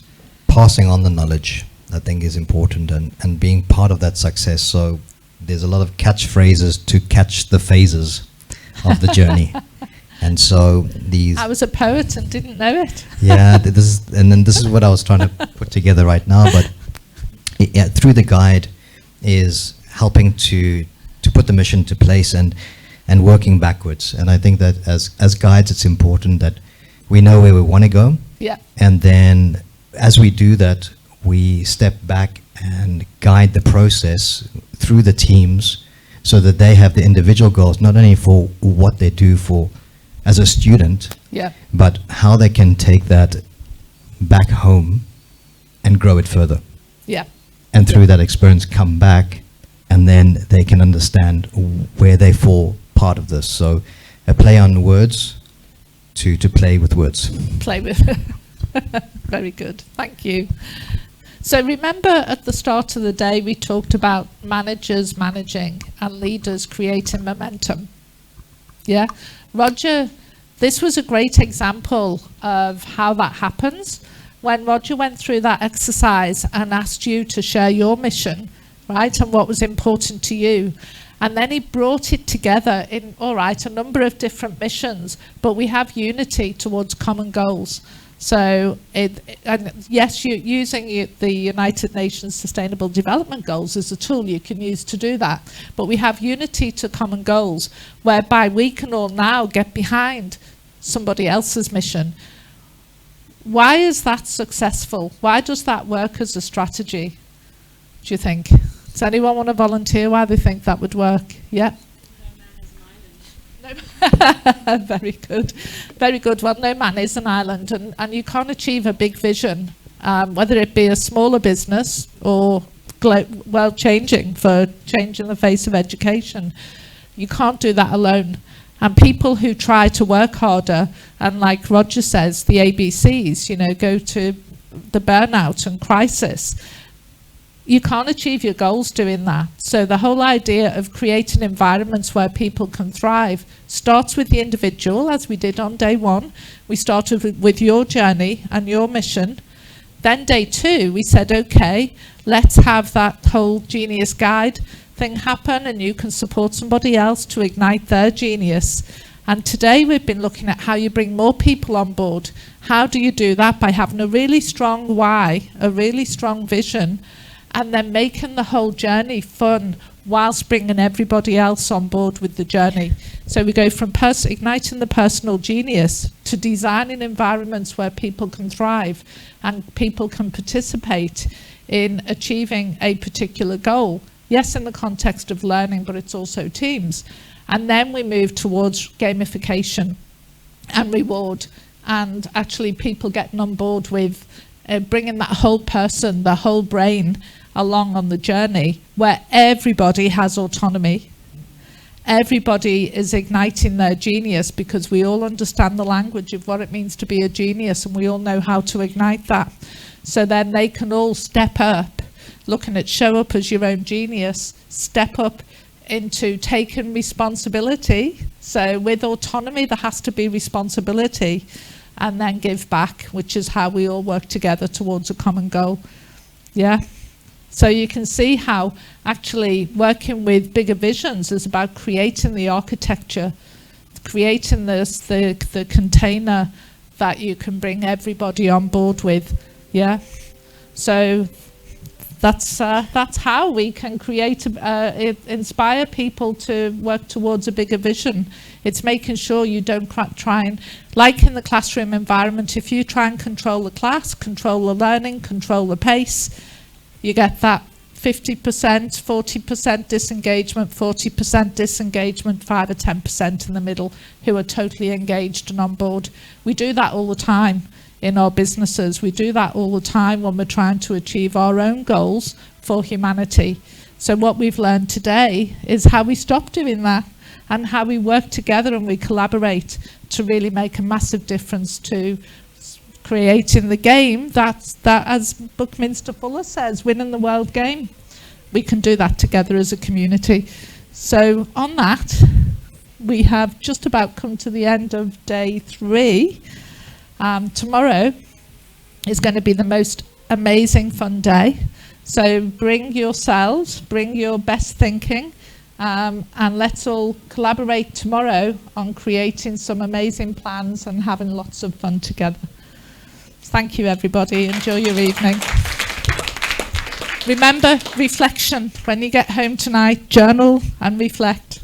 passing on the knowledge, I think, is important, and being part of that success. So there's a lot of catchphrases to catch the phases of the journey. And so these... I was a poet and didn't know it. Yeah, this is what I was trying to put together right now, but through the guide is helping to put the mission to place and working backwards. And I think that as guides, it's important that we know where we want to go. Yeah. And then as we do that, we step back and guide the process through the teams so that they have the individual goals, not only for what they do for as a student, yeah, but how they can take that back home and grow it further. Yeah. And through that experience come back, and then they can understand where they fall part of this. So a play on words to play with words. Play with. Very good. Thank you. So remember at the start of the day we talked about managers managing and leaders creating momentum. Yeah? Roger, this was a great example of how that happens. When Roger went through that exercise and asked you to share your mission, right, and what was important to you, and then he brought it together in, all right, a number of different missions, but we have unity towards common goals. So, and yes, using the United Nations Sustainable Development Goals as a tool you can use to do that, but we have unity to common goals, whereby we can all now get behind somebody else's mission. Why is that successful? Why does that work as a strategy, do you think? Does anyone want to volunteer why they think that would work? Yeah? Very good. Very good. Well, no man is an island, and you can't achieve a big vision, whether it be a smaller business or changing the face of education. You can't do that alone. And people who try to work harder, and like Roger says, the ABCs, go to the burnout and crisis, you can't achieve your goals doing that. So the whole idea of creating environments where people can thrive starts with the individual, as we did on day one. We started with your journey and your mission. Then day two, we said, okay, let's have that whole genius guide thing happen, and you can support somebody else to ignite their genius. And today we've been looking at how you bring more people on board. How do you do that? By having a really strong why, a really strong vision, and then making the whole journey fun whilst bringing everybody else on board with the journey. So we go from igniting the personal genius to designing environments where people can thrive and people can participate in achieving a particular goal. Yes, in the context of learning, but it's also teams. And then we move towards gamification and reward, and actually people getting on board with bringing that whole person, the whole brain along on the journey, where everybody has autonomy. Everybody is igniting their genius because we all understand the language of what it means to be a genius, and we all know how to ignite that. So then they can all step up, looking at show up as your own genius, step up into taking responsibility. So with autonomy, there has to be responsibility, and then give back, which is how we all work together towards a common goal. Yeah. So you can see how actually working with bigger visions is about creating the architecture, creating the container that you can bring everybody on board with. Yeah. So that's how we can create, inspire people to work towards a bigger vision. It's making sure you don't try and, like in the classroom environment, if you try and control the class, control the learning, control the pace, you get that 50%, 40% disengagement, 40% disengagement, 5 or 10% in the middle who are totally engaged and on board. We do that all the time in our businesses. We do that all the time when we're trying to achieve our own goals for humanity. So what we've learned today is how we stop doing that and how we work together and we collaborate to really make a massive difference to creating the game that as Buckminster Fuller says, winning the world game. We can do that together as a community. So on that, we have just about come to the end of day 3. Tomorrow is going to be the most amazing fun day. So bring yourselves, bring your best thinking, and let's all collaborate tomorrow on creating some amazing plans and having lots of fun together. Thank you, everybody. Enjoy your evening. Remember, reflection. When you get home tonight, journal and reflect.